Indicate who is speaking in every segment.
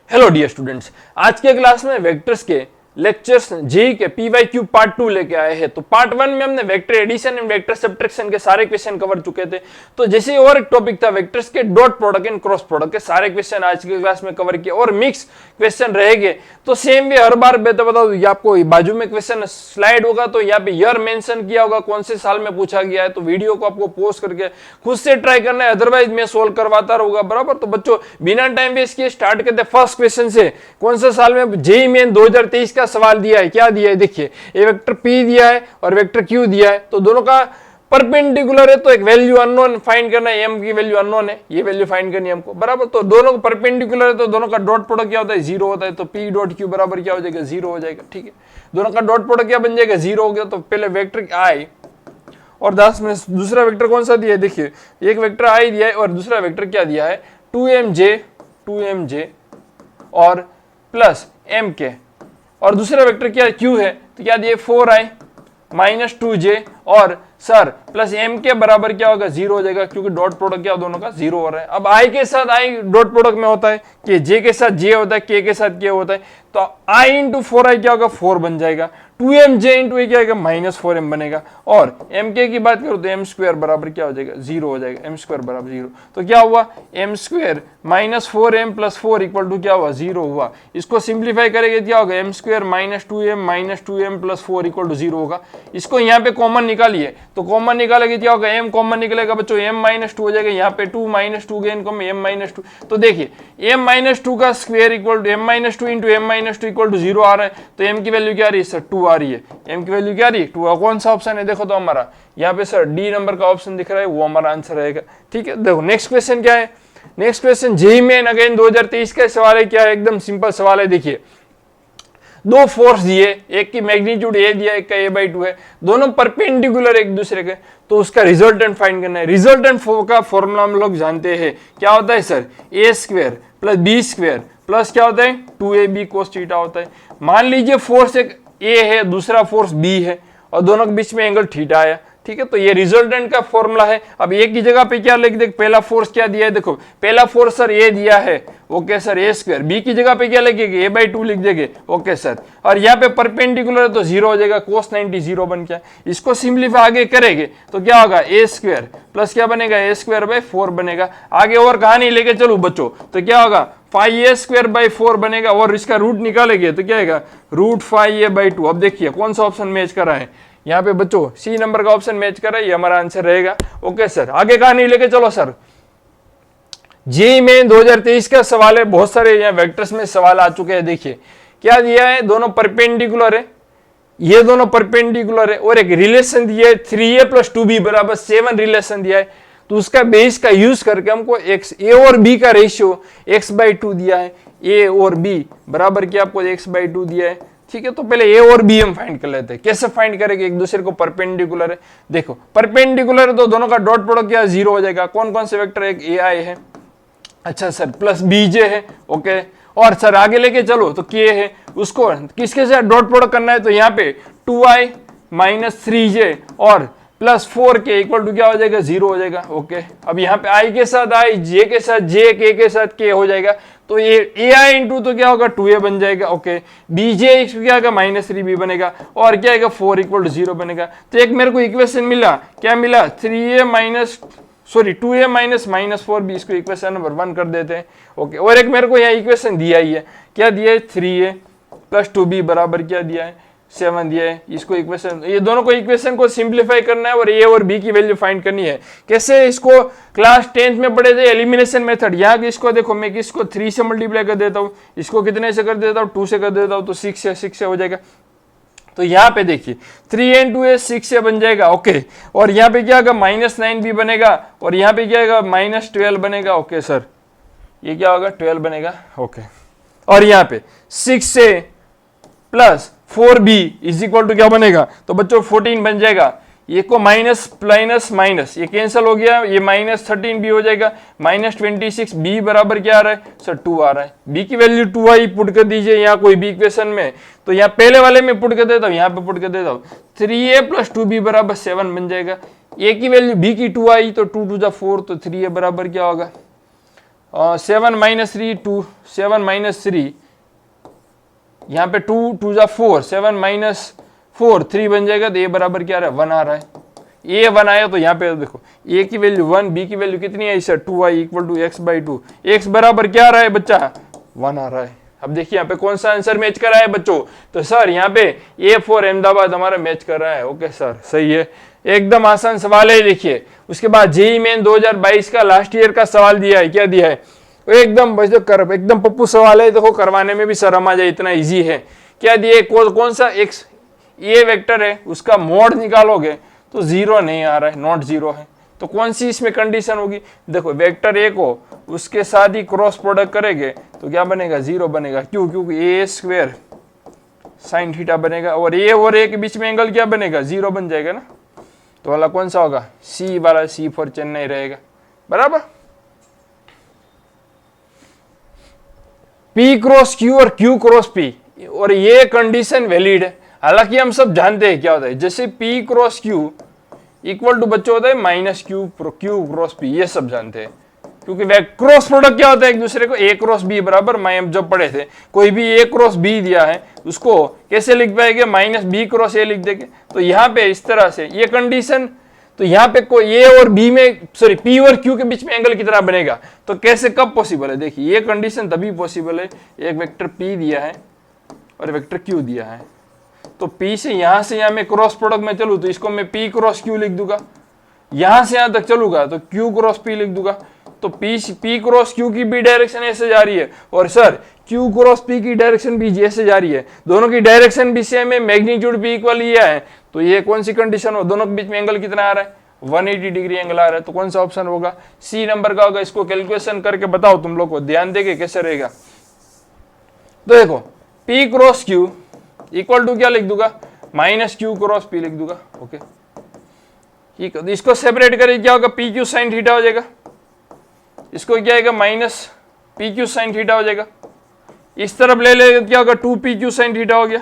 Speaker 1: Hello dear students, आज के class में वेक्टर्स के लेक्चर्स जेई के पीवाईक्यू पार्ट 2 लेके आए हैं। तो पार्ट 1 में हमने vector addition and vector subtraction के सारे क्वेश्चन कवर चुके थे। तो जैसे और एक टॉपिक था वेक्टर्स के dot product and cross product के सारे क्वेश्चन आज के क्लास में कवर किए और मिक्स क्वेश्चन रहेंगे। तो सेम वे हर बार मैं तो बता दूं, आपको बाजू में क्वेश्चन स्लाइड होगा तो यहाँ पे ईयर मेंशन किया होगा कौन से साल में पूछा गया है। तो वीडियो को आपको पॉज करके खुद से ट्राई करना है, अदरवाइज मैं सोल्व करवाता रहूंगा बराबर। तो बच्चों बिना टाइम वेस्ट किए स्टार्ट करते फर्स्ट क्वेश्चन से। कौन से साल में जेईई मेन 2023 का सवाल दिया है, क्या दिया है देखिए, ये वेक्टर P दिया है और वेक्टर Q दिया है। तो दोनों का परपेंडिकुलर है तो एक वैल्यू अननोन फाइंड करना है, m की वैल्यू अननोन है, ये वैल्यू फाइंड करनी है हमको बराबर। तो दोनों को परपेंडिकुलर है तो दोनों का डॉट प्रोडक्ट क्या होता है, 0 होता है। तो P डॉट Q बराबर क्या हो जाएगा, 0 हो जाएगा। ठीक है, दोनों का डॉट प्रोडक्ट क्या बन जाएगा, 0 हो गया। तो पहले वेक्टर I और 10 में दूसरा वेक्टर कौन सा दिया है देखिए, एक वेक्टर I दिया है और दूसरा वेक्टर क्या दिया है, 2mj और प्लस mk, और दूसरा वेक्टर क्या Q है तो क्या दिए 4i माइनस 2j और सर प्लस m के बराबर क्या होगा, 0 हो जाएगा, क्योंकि डॉट प्रोडक्ट क्या दोनों का 0 हो रहा है। अब i के साथ i डॉट प्रोडक्ट में होता है कि j के साथ j होता है, k के साथ k होता है। तो i इंटू 4i क्या होगा, 4 बन जाएगा। 2mj इंटू a क्या आएगा, माइनस 4m बनेगा। और mk की बात करो तो m स्क्वायर बराबर क्या हो जाएगा, 0 हो जाएगा। m स्क्वायर बराबर 0, तो क्या हुआ, m square minus 4m plus 4 equal to क्या हुआ, 0 हुआ। इसको सिंप्लीफाई करेंगे क्या होगा, m square minus 2m plus 4 equal to 0 होगा। इसको यहाँ पे कॉमन निकालिए तो कॉमन निकालेंगे क्या होगा, m कॉमन निकलेगा बच्चों, m माइनस 2 हो जाएगा। यहाँ पे 2 माइनस 2 गेन कम m माइनस 2। तो देखिए m माइनस 2 का square equal to m minus 2 into m minus 2 equal to 0 आ रहा है। तो m की वैल्यू क्या आ रही है सर, 2 आ रही है। m की वैल्यू क्या आ रही है, 2। कौन सा ऑप्शन है देखो तो हमारा यहाँ पे सर डी नंबर का ऑप्शन दिख रहा है, वो हमारा आंसर रहेगा। ठीक है, देखो नेक्स्ट क्वेश्चन क्या है। Next question JEE main again 2023 का सवाल है। क्या है, एकदम सिंपल सवाल है। देखिए दो फोर्स दिए, एक की मैग्नीट्यूड a दिया, एक का a/2 है, दोनों परपेंडिकुलर एक दूसरे के, तो उसका रिजल्टेंट फाइंड करना है। रिजल्टेंट का फॉर्मूला हम लोग जानते हैं, क्या होता है sir, a square plus b square plus क्या होता है 2ab cos थीटा होता है। मान लीजिए फोर्स एक a है, दूसरा फोर्स b है और दोनों के बीच में एंगल थीटा आया। ठीक है, तो ये रिजल्टेंट का फॉर्मूला है। अब एक की जगह पे क्या लिख दे, पहला फोर्स क्या दिया है, देखो पहला फोर्स सर ए दिया है, ओके सर, ए स्क्वायर। बी की जगह पे क्या लिखेंगे, a/2 लिख देंगे, ओके सर। और यहाँ पे परपेंडिकुलर है तो 0 हो जाएगा, cos 90 0 बन गया। इसको सिंप्लीफाई आगे करेंगे तो क्या होगा, a स्क्वायर प्लस क्या बनेगा, a स्क्वायर बाय 4 बनेगा। आगे और कहानी लेके चलो बच्चों, तो क्या होगा 5a स्क्वायर बाय 4 बनेगा और इसका रूट निकालेंगे तो क्या आएगा, रूट 5a/2। अब देखिए कौन सा ऑप्शन मैच कर रहा है यहाँ पे बच्चों, सी नंबर का ऑप्शन मैच कर रहा है, ये हमारा आंसर रहेगा। ओके सर, आगे कहानी लेके चलो सर। जेईई में 2023 का सवाल है, बहुत सारे यहाँ वेक्टर्स में सवाल आ चुके हैं। देखिए क्या दिया है, दोनों परपेंडिकुलर है, ये दोनों परपेंडिकुलर है और एक रिलेशन दिया है 3a प्लस 2b बराबर 7 रिलेशन दिया है। तो उसका बेस का यूज करके हमको a और b का रेशियो x/2 दिया है। a और b बराबर क्या आपको x/2 दिया है। ठीक है, तो पहले a और b हम फाइंड कर लेते हैं। कैसे फाइंड करेंगे, एक दूसरे को परपेंडिकुलर है, देखो परपेंडिकुलर है तो दोनों का डॉट प्रोडक्ट क्या 0 हो जाएगा। कौन कौन से वेक्टर, एक ai है, अच्छा सर, प्लस bj है, ओके, और सर आगे लेके चलो तो k है, उसको किसके साथ डॉट प्रोडक्ट करना है, तो यहाँ पे 2i माइनस 3j और प्लस 4k इक्वल टू क्या हो जाएगा, 0 हो जाएगा। ओके, अब यहाँ पे i के साथ i, j के साथ j, k के साथ k हो जाएगा। तो ये ai इंटू तो क्या होगा 2a बन जाएगा। ओके, bj क्या होगा माइनस 3b बनेगा और क्या आएगा 4 इक्वल टू 0 बनेगा। तो एक मेरे को इक्वेशन मिला, क्या मिला, 2a माइनस माइनस 4b, इसको इक्वेशन नंबर 1 कर देते हैं। ओके, और एक मेरे को यहाँ इक्वेशन दिया ही है, क्या दिया है, 3a प्लस 2b बराबर क्या दिया है, 7 दिया है। इसको इक्वेशन, ये दोनों को इक्वेशन को सिंप्लीफाई करना है और a और b की वैल्यू फाइंड करनी है। कैसे, इसको क्लास 10th में पढ़े थे, एलिमिनेशन मेथड। यहाँ इसको देखो, मैं किसको 3 से मल्टीप्लाई कर देता हूँ, इसको कितने से कर देता हूँ, 2 से कर देता हूँ, तो 6 से हो जाएगा। तो यहाँ पे देखिए 3 into a 6 से बन जाएगा। ओके, और यहाँ पे क्या होगा, -9b बनेगा और यहाँ पे क्या होगा, -12 बनेगा। ओके सर, ये क्या होगा, 12 बनेगा। ओके, और यहाँ पे 6 से plus 4b is equal to क्या बनेगा, तो बच्चों 14 बन जाएगा। ये को माइनस प्लस माइनस ये कैंसिल हो गया, ये -13b हो जाएगा, -26। b बराबर क्या आ रहा है सर, 2 आ रहा है। b की वैल्यू 2i पुट कर दीजिए यहाँ कोई भी इक्वेशन में, तो यहाँ पहले वाले में पुट कर देता हूँ, यहाँ पे पुट कर देता हूँ, 3a प्लस 2b बराबर 7 बन जाएगा। a की वैल्यू b की 2i, तो 2 2 जा 4, तो 3a बराबर क्या होगा 7 माइनस 3 2, 7 माइनस 3, यहाँ पे 2 2 जा 4, 7 माइनस 4 3 बन जाएगा। तो ए बराबर क्या आ रहा है, 1 आ रहा है। ए 1 आया तो यहाँ पे देखो ए की वैल्यू 1, बी की वैल्यू कितनी है sir, 2i equal to X by 2। X बराबर क्या आ रहा है बच्चा, 1 आ रहा है। अब देखिए यहाँ पे कौन सा आंसर मैच कर रहा है बच्चों, तो सर यहाँ पे ए फॉर अहमदाबाद हमारा मैच कर रहा है। ओके सर, सही है, एकदम आसान सवाल है। देखिए उसके बाद जेईई मेन 2022 का लास्ट ईयर का सवाल दिया है, क्या दिया है, एकदम एकदम पप्पू सवाल है, देखो करवाने में भी शर्म आ जाए, इतना इजी है। क्या दिए, कौन सा एक्स ये वेक्टर है उसका मोड निकालोगे तो 0 नहीं आ रहा है, नॉट 0 है। तो कौन सी इसमें कंडीशन होगी, देखो वेक्टर ए को उसके साथ ही क्रॉस प्रोडक्ट करेंगे तो क्या बनेगा, 0 बनेगा। क्यों, क्योंकि ए स्क्वायर साइन थीटा बनेगा और ए के बीच में एंगल क्या बनेगा, 0 बन जाएगा ना। तो वाला कौन सा होगा, सी वाला, सी फॉर चेन्नई रहेगा, बराबर। P क्रॉस Q और Q क्रॉस P, और ये कंडीशन वैलिड है। हालांकि हम सब जानते हैं क्या होता है, जैसे P cross Q equal to बच्चों होता है माइनस Q क्रॉस P, ये सब जानते हैं। क्योंकि क्रॉस प्रोडक्ट क्या होता है एक दूसरे को, A क्रॉस B बराबर, मैं जब पढ़े थे कोई भी A क्रॉस B दिया है उसको कैसे लिख पाएंगे, माइनस B क्रॉस A लिख देंगे। तो यहाँ पे इस तरह से ये कंडीशन, तो यहाँ पे कोई ए और बी में, सॉरी पी और क्यू के बीच में एंगल कितना बनेगा, तो कैसे कब पॉसिबल है, देखिए ये कंडीशन तभी पॉसिबल है, एक वेक्टर पी दिया है और वेक्टर क्यू दिया है। तो पी से यहाँ मैं क्रॉस प्रोडक्ट में चलूँ तो इसको मैं पी क्रॉस क्यू लिख दूंगा, यहां से यहां तक चलूंगा तो क्यू क्रॉस पी लिख दूंगा। तो पी क्रॉस क्यू की भी डायरेक्शन ऐसे जा रही है और सर क्यू क्रॉस पी की डायरेक्शन भी ऐसे जा रही है, दोनों की डायरेक्शन भी सेम है, मैग्नीट्यूड भी इक्वल ही है। तो ये कौन सी कंडीशन हो, दोनों के बीच में एंगल कितना आ रहा है, 180 डिग्री एंगल आ रहा है। तो कौन सा ऑप्शन होगा, सी नंबर का होगा। इसको कैलकुलेशन करके बताओ तुम लोग को, ध्यान देके कैसे रहेगा। तो देखो P cross Q equal to क्या लिख दूंगा, माइनस क्यू क्रॉस पी लिख दूंगा। ओके ठीक है, इसको सेपरेट करें क्या होगा, पी क्यू साइन थीटा हो जाएगा, इसको क्या आएगा minus P Q sine theta हो जाएगा। इस तरफ ले ले क्या होगा, 2 पी क्यू साइन थीटा हो गया।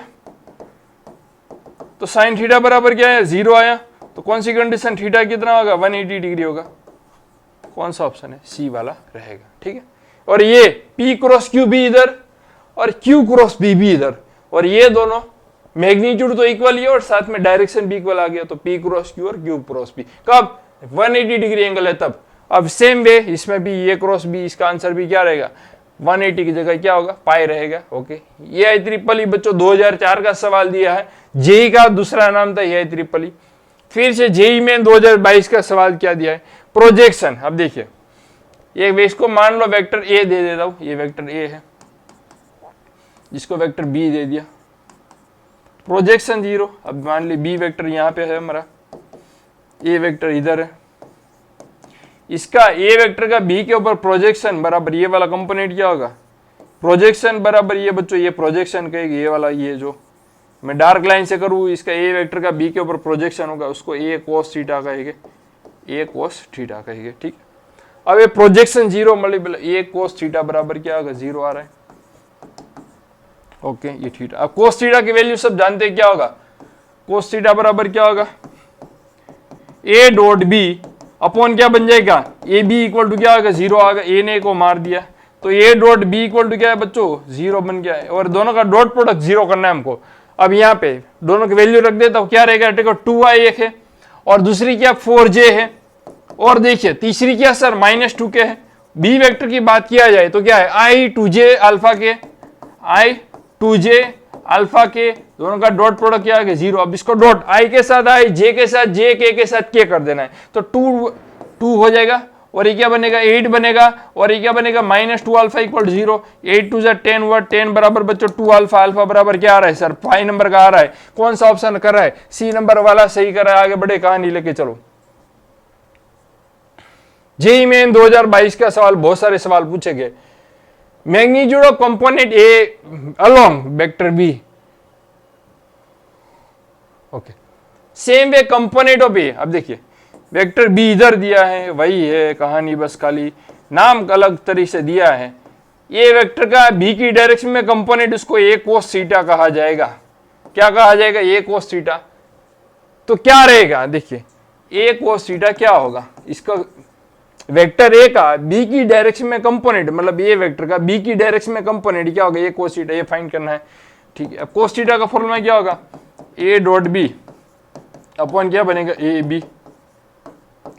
Speaker 1: तो साइन थीटा बराबर क्या है, 0 आया। तो कौन सी कंडीशन, थीटा कितना होगा, 180 डिग्री होगा। कौन सा ऑप्शन है, सी वाला रहेगा। ठीक है, और ये पी क्रॉस क्यू भी इधर और क्यू क्रॉस बी भी इधर, और ये दोनों मैग्नीट्यूड तो इक्वल ही है और साथ में डायरेक्शन भी इक्वल आ गया। तो पी क्रॉस क्यू और क्यू क्रॉस पी कब 180 डिग्री एंगल है तब। अब सेम वे इसमें भी ये क्रॉस बी, इसका आंसर भी क्या रहेगा, 180 की जगह क्या होगा, पाई रहेगा। ओके, ये आई ट्रिपल ई बच्चों 2004 का सवाल दिया है, जेई का दूसरा नाम था ये आई ट्रिपल ई। फिर से जेई में 2022 का सवाल क्या दिया है, प्रोजेक्शन। अब देखिए ये इसको मान लो वेक्टर ए दे देता हूं, ये वेक्टर ए है, जिसको वेक्टर बी दे दिया, प्रोजेक्शन 0। अब मान ली बी वेक्टर यहां पे है हमारा, ए वेक्टर इधर है, इसका ए वेक्टर का बी के ऊपर प्रोजेक्शन बराबर ये वाला कंपोनेंट क्या होगा, प्रोजेक्शन बराबर ये बच्चों ये प्रोजेक्शन कहेगी, ये वाला ये जो मैं डार्क लाइन से करूँ, इसका ए वेक्टर का बी के ऊपर प्रोजेक्शन होगा, उसको ए कोस थीटा कहेंगे, ए कोस थीटा कहेंगे। ठीक, अब ये प्रोजेक्शन 0 मल्टीपल ए कोस थीटा बराबर क्या होगा, 0 आ रहा है। ओके, ये थीटा, अब कोस थीटा की वैल्यू सब जानते हैं क्या होगा, कोस थीटा बराबर क्या होगा, ए डॉट बी अपॉन क्या बन जाएगा, ए बी इक्वल टू क्या होगा, 0 आएगा। ए ने को मार दिया तो A dot B equal to क्या है बच्चों, 0 बन गया है, और दोनों का डॉट प्रोडक्ट 0 करना है हमको। अब यहाँ पे दोनों की वैल्यू रख देता हूँ, क्या रहेगा, देखो 2i एक है और दूसरी क्या 4j है, और देखिए तीसरी क्या सर -2k है। बी वेक्टर की बात किया जाए तो क्या है, i 2j अल्फा के, i 2j अल्फा के, दोनों का डॉट प्रोडक्ट क्या है 0। अब इसको डॉट i के साथ i, j के साथ j, k के साथ k कर देना है, तो 2 हो जाएगा, और ये क्या बनेगा 8 बनेगा, और ये क्या बनेगा -2 अल्फा इक्वल 0। 8 2 10 हुआ, 10 बराबर बच्चों 2 अल्फा, अल्फा बराबर क्या आ रहा है सर, 5 नंबर का आ रहा है। कौन सा ऑप्शन कर रहा है, सी नंबर वाला सही कर रहा है। आगे बढ़े, कहानी लेके चलो। जेईई मेन 2022 का सवाल, बहुत सारे सवाल पूछे गए। Magnitude of component A along vector B, okay, same way component of A. अब देखिए वेक्टर बी इधर दिया है, वही है कहानी, बस खाली नाम अलग तरीके से दिया है। ये वेक्टर का बी की डायरेक्शन में कंपोनेंट, उसको ए कोस थीटा कहा जाएगा। क्या कहा जाएगा, ए कोस थीटा। तो क्या रहेगा, देखिए ए कोस थीटा क्या होगा, इसका वेक्टर ए का बी की डायरेक्शन में कंपोनेंट, मतलब ए वेक्टर का बी की डायरेक्शन में कंपोनेंट क्या होगा, ये कोस थीटा, ये फाइंड करना है। ठीक है, अब कोस थीटा का फॉर्मूला क्या होगा, ए डॉट बी अपॉन क्या बनेगा, ए बी,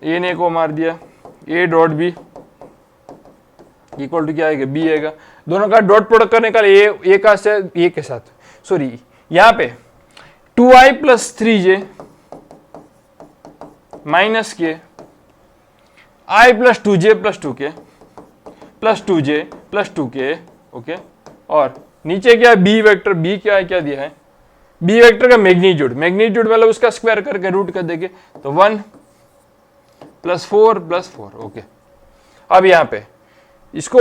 Speaker 1: ए ने को मार दिया, A dot B equal to क्या आएगा, बी आएगा। दोनों का डॉट प्रोडक्ट करने का ए का से ए के साथ, सॉरी यहां पे 2i प्लस 3j माइनस के i plus 2j plus 2k plus 2j plus 2k, okay. और नीचे क्या है, बी वेक्टर, बी क्या है, क्या दिया है, बी वेक्टर का मैग्नीट्यूड, मैग्नीट्यूड मतलब उसका स्क्वायर करके रूट कर देंगे तो 1 प्लस 4 प्लस 4, ओके। अब यहाँ पे इसको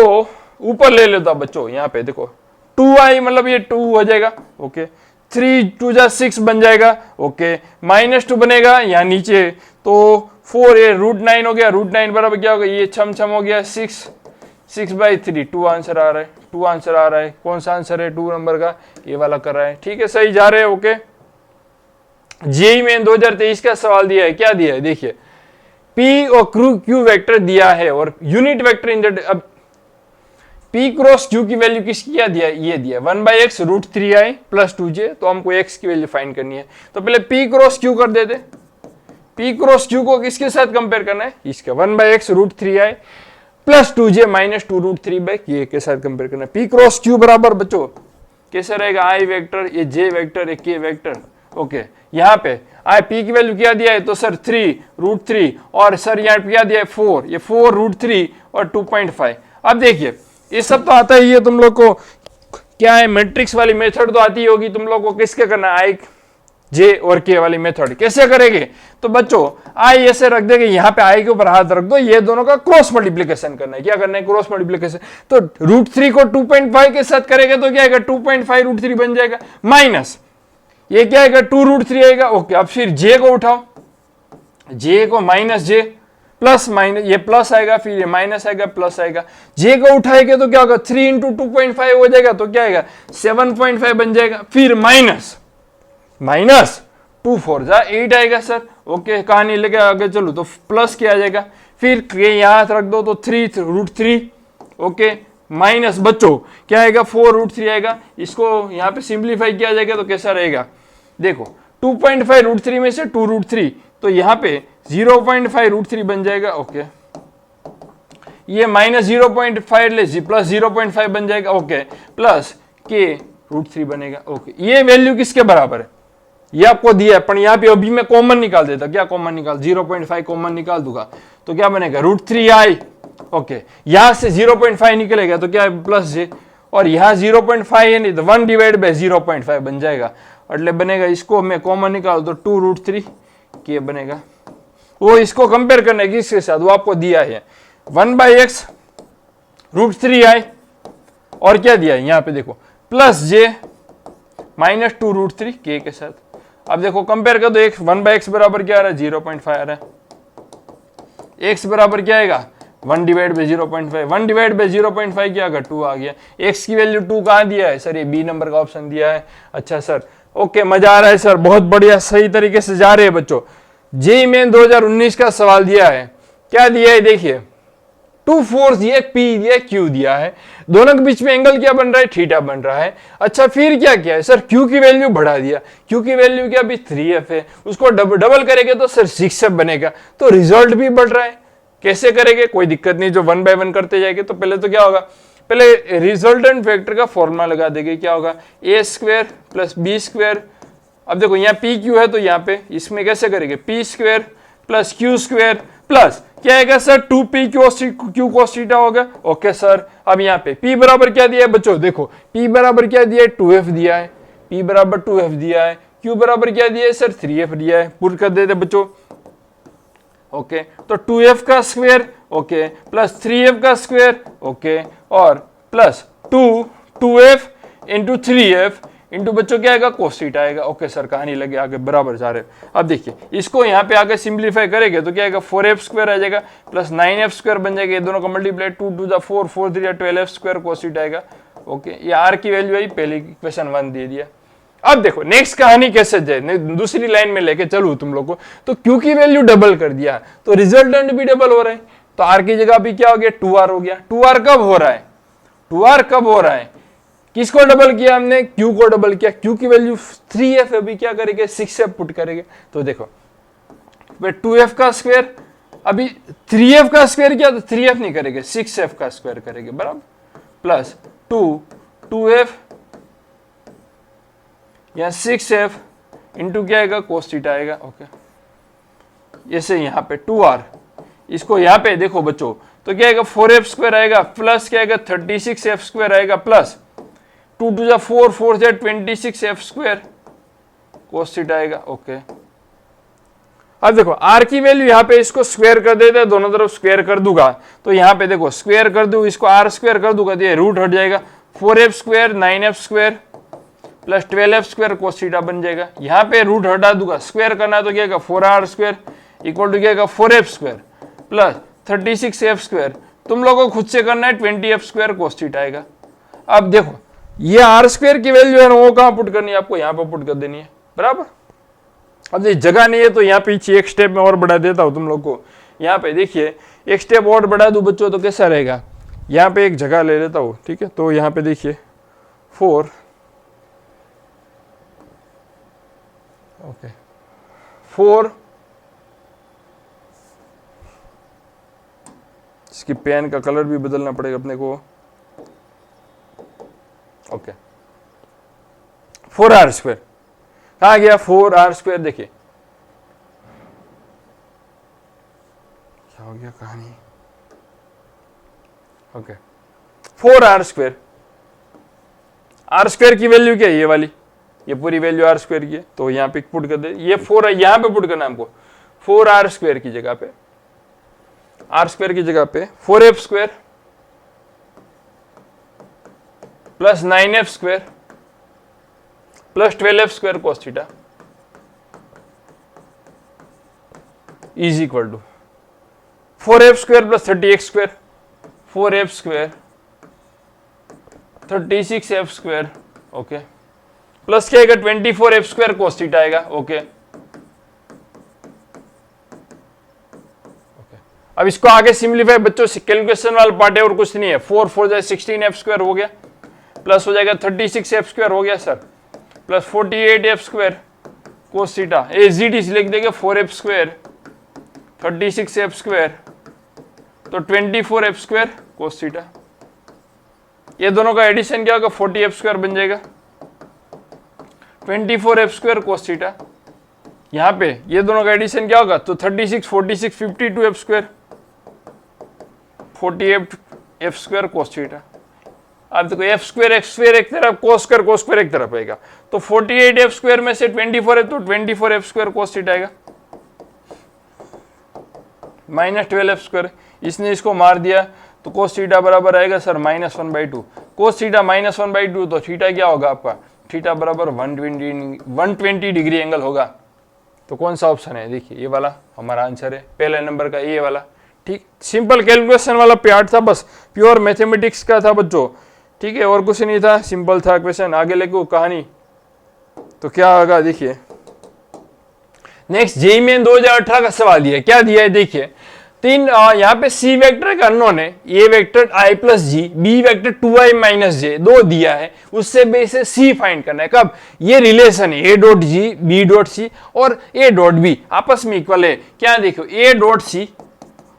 Speaker 1: ऊपर ले लेता बच्चों, यहाँ पे देखो 2i मतलब ये 2 हो जाएगा, ओके। 3 2 जा 6 बन जाएगा, ओके। -2 बनेगा यहाँ नीचे, तो 4 ये √9 हो गया, √9 बराबर क्या होगा, ये छम हो गया 6/3, 2 आंसर आ रहा है, 2 आंसर आ रहा है। कौन सा आंसर है, 2 नंबर का, ये वाला कर रहा है। ठीक है, सही जा रहे हैं, ओके। जेईई में 2023 का सवाल दिया है, क्या दिया है देखिए, P और Q वेक्टर दिया है और यूनिट वेक्टर इन द, अब P क्रॉस Q की वैल्यू किसकी क्या दिया है, ये दिया 1/x √3i प्लस 2j, तो हमको x की वैल्यू फाइंड करनी है। तो पहले P क्रॉस Q कर देते, P क्रॉस Q को किसके साथ कंपेयर करना है, इसका 1/x √3i plus 2j minus 2√3/k के साथ कंपेयर करना है। P क्रॉस Q बराबर बच्चों कैसे रहेगा, i वेक्टर, ये j वेक्टर, ये k वेक्टर, ओके। यहाँ पे आई पी की वैल्यू क्या दिया है, तो सर 3√3, और सर यहाँ पे क्या दिया है 4, ये 4√3 और 2.5। अब देखिए ये सब तो आता ही है तुम लोग को, क्या है मैट्रिक्स वाली मेथड तो आती होगी तुम लोग को, किसके करना है, आई जे और के वाली मेथड कैसे करेंगे, तो बच्चों आई ऐसे रख देंगे, यहाँ पे आई के ऊपर हाथ रख दो, ये दोनों का क्रॉस मल्टीप्लीकेशन करना है। क्या करना है, क्रॉस मल्टीप्लीकेशन। तो √3 को 2.5 के साथ करेंगे तो क्या आएगा, 2.5 √3 बन जाएगा, माइनस ये क्या आएगा 2√3 आएगा, ओके। अब फिर जे को उठाओ, जे को माइनस जे प्लस माइनस, ये प्लस आएगा, फिर ये माइनस आएगा, प्लस आएगा। जे को उठाएंगे तो क्या होगा, 3 × 2.5 हो जाएगा, तो क्या आएगा 7.5 बन जाएगा, फिर माइनस 2 4 जा 8 आएगा सर, ओके। कहानी लेके आगे चलो तो प्लस क्या आ जाएगा, फिर यहाँ रख दो तो 3√3, ओके, माइनस बच्चों क्या आएगा 4√3 आएगा। इसको यहाँ पे सिंप्लीफाई किया जाएगा तो कैसा रहेगा, देखो 2.5 √3 में से 2√3, तो यहाँ पे 0.5 √3 बन जाएगा, ओके। ये -0.5 ले प्लस 0.5 बन जाएगा, ओके, प्लस के √3 बनेगा, ओके। ये वैल्यू किसके बराबर है, ये आपको दिया है, पर यहाँ पे अभी मैं कॉमन निकाल देता, क्या कॉमन निकाल, 0.5 कॉमन निकाल दूंगा तो क्या बनेगा √3i, ओके। यहां से 0.5 निकलेगा तो क्या है प्लस जे, और यहाँ 0.5 है नहीं तो 1/0.5 बन जाएगा, એટલે बनेगा, इसको मैं कॉमन निकाल तो 2√3 के बनेगा। वो इसको कंपेयर करने की किसके साथ, वो आपको दिया है 1/x √3i, और क्या दिया है यहाँ पे देखो प्लस जे माइनस 2√3 के साथ। अब देखो कंपेयर कर दो, 1/x बराबर क्या आ रहा है 0.5 आ रहा है, x बराबर क्या आएगा 1/0.5, 1/0.5 क्या आएगा 2 आ गया। x की वैल्यू 2 कहाँ दिया है सर, ये बी नंबर का ऑप्शन दिया है। अच्छा सर, ओके, मजा आ रहा है सर, बहुत बढ़िया, सही तरीके से जा रहे हैं बच्चों। जेईई मेन 2019 का सवाल दिया है, क्या दिया है देखिए, 2 फोर्स दिया, P दिया, Q दिया है, दोनों के बीच में एंगल क्या बन रहा है, थीटा बन रहा है। अच्छा फिर क्या किया है सर, Q की वैल्यू बढ़ा दिया, Q की वैल्यू क्या अभी 3f है, उसको डबल करेंगे तो सर 6f बनेगा, तो रिजल्ट भी बढ़ रहा है। कैसे करेंगे, कोई दिक्कत नहीं, जो 1 बाय 1 करते जाएंगे। तो पहले तो क्या होगा, पहले रिजल्टेंट वेक्टर का फॉर्मूला लगा देंगे, क्या होगा a² + b²। अब देखो यहाँ PQ है तो यहाँ पे इसमें कैसे करेंगे, p² + q² प्लस क्या आएगा sir 2p q cos theta होगा, ओके सर। अब यहाँ पे p बराबर क्या दिया है बच्चों, देखो p बराबर क्या दिया है 2f दिया है, p बराबर 2f दिया है, q बराबर क्या दिया है सर 3f दिया है, पुट कर देते बच्चों, ओके। तो 2f का स्क्वायर, ओके, प्लस 3f का स्क्वायर, ओके, और plus 2f into 3f into बच्चों क्या आएगा cos थीटा आएगा, ओके सर। कहानी लगे आगे बराबर जा रहे। अब देखिए इसको यहाँ पे आगे सिंप्लीफाई करेंगे तो क्या आएगा 4f² आ जाएगा प्लस 9f² बन जाएगा, ये दोनों का मल्टीप्लाई 2 2 जा 4 4 3 12f² cos थीटा आएगा, ओके। ये r की वैल्यू आई, पहले इक्वेशन 1 दे दिया। अब देखो नेक्स्ट कहानी कैसे जाए, दूसरी लाइन में लेके चलू तुम लोग को, तो Q की वैल्यू डबल कर दिया तो रिजल्टेंट भी डबल हो रहा है, तो आर की जगह अभी क्या हो गया, 2r हो गया। 2r कब हो रहा है, 2r कब हो रहा है, किसको डबल किया हमने, q को डबल किया। q की वैल्यू 3f, अभी क्या करेंगे 6f पुट करेंगे। तो देखो 2f का स्क्वायर, अभी 3f का स्क्वायर किया तो 3f नहीं करेंगे, 6f का स्क्वायर करेंगे, बराबर, प्लस 2f या 6f इंटू क्या आएगा, कोस थीटा आएगा। ओके, ऐसे यहां पे 2r, इसको यहां पे देखो बच्चों, तो क्या आएगा 4f स्क्वायर आएगा, प्लस क्या आएगा 36f स्क्वायर आएगा, प्लस 2 2 जा 4, 4 जा 26f स्क्वायर कोस थीटा आएगा। ओके, अब देखो r की वैल्यू यहाँ पे इसको स्क्वायर कर देते हैं, दोनों तरफ स्क्वायर कर दूंगा, तो यहाँ पे देखो स्क्वायर कर दूं, इसको r स्क्वायर कर दूंगा तो ये रूट हट जाएगा, 4f square 9f square plus 12f square cos theta बन जाएगा। यहाँ पे रूट हटा दूंगा, स्क्वायर करना है तो क्या आएगा 4r स्क्वायर इक्वल टू क्या आएगा 4f square plus 36f square, तुम लोगों को खुद से करना है 20f स्क्वायर कोस थीटा आएगा। अब देखो ये r स्क्वायर की वैल्यू है ना, वो कहाँ पुट करनी है, आपको यहाँ पर पुट कर देनी है, बराबर। अब ये जगह नहीं है तो यहाँ पीछे एक स्टेप में और बढ़ा देता हूँ तुम लोग को। यहाँ पे देखिए एक स्टेप और बढ़ा दूं बच्चों तो कैसा रहेगा, यहाँ पे एक जगह ले लेता हूँ, ठीक है। तो यहाँ पे देखिए 4, ओके 4, इसकी पेन का कलर भी बदलना पड़ेगा अपने को। ओके 4r स्क्वायर कहाँ गया, 4r स्क्वायर, देखिए क्या हो गया कहानी। Okay 4r square, r square की वैल्यू क्या है, ये वाली, ये पूरी वैल्यू r स्क्वायर की है, तो यहाँ पे पुट कर दे, ये 4 है यहाँ पे पुट करना है हमको, 4r स्क्वायर की जगह पे, r स्क्वायर की जगह पे 4f square plus 9f square plus 12f square cos theta is equal to 4f square plus 30x square, 4f square 36f square, okay, plus क्या आएगा 24f स्क्वायर कोस थीटा आएगा। Okay, अब इसको आगे simplify बच्चों, कैलकुलेशन वाला part है और कुछ नहीं है। 4 4 जाए 16f स्क्वायर हो गया, प्लस हो जाएगा 36f स्क्वायर हो गया sir, plus 48f square cos theta, as it is लिख देंगे 4f स्क्वायर 36f स्क्वायर तो 24f स्क्वायर कोस थीटा। ये दोनों का एडिशन क्या होगा 40f स्क्वायर बन जाएगा, 24f स्क्वायर कोस थीटा। यहाँ पे ये दोनों का एडिशन क्या होगा, तो 36 46 52f square 48f square cos theta. अब देखो f स्क्वायर x स्क्वायर एक तरफ, कोस स्क्वायर एक तरफ आएगा, तो 48f स्क्वायर में से 24 है तो 24f स्क्वायर कोस थीटा आएगा, माइनस 12f स्क्वायर, इसने इसको मार दिया तो कोस थीटा बराबर आएगा सर -1/2, कोस थीटा -1/2, तो थीटा क्या होगा आपका, थीटा बराबर 120 डिग्री एंगल होगा। तो कौन सा ऑप्शन है, देखिए ये वाला हमारा आंसर है, पहले नंबर का ये वाला। ठीक, सिंपल कैलकुलेशन वाला पार्ट था, बस प्योर मैथमेटिक्स का था बच्चों, ठीक है, और कुछ नहीं था, सिंपल था क्वेश्चन। आगे लेके कहानी तो क्या होगा देखिए। नेक्स्ट जेईई मेन 2018 का सवाल दिया है, क्या दिया है देखिए, तीन यहाँ पे सी वेक्टर का अननोन है, A vector i plus J, B vector 2i minus J, दो दिया है, उससे बेसे सी फाइंड करना है। कब, ये रिलेशन है A dot G B dot C और ए डॉट बी आपस में इक्वल है। क्या देखो ए डॉट सी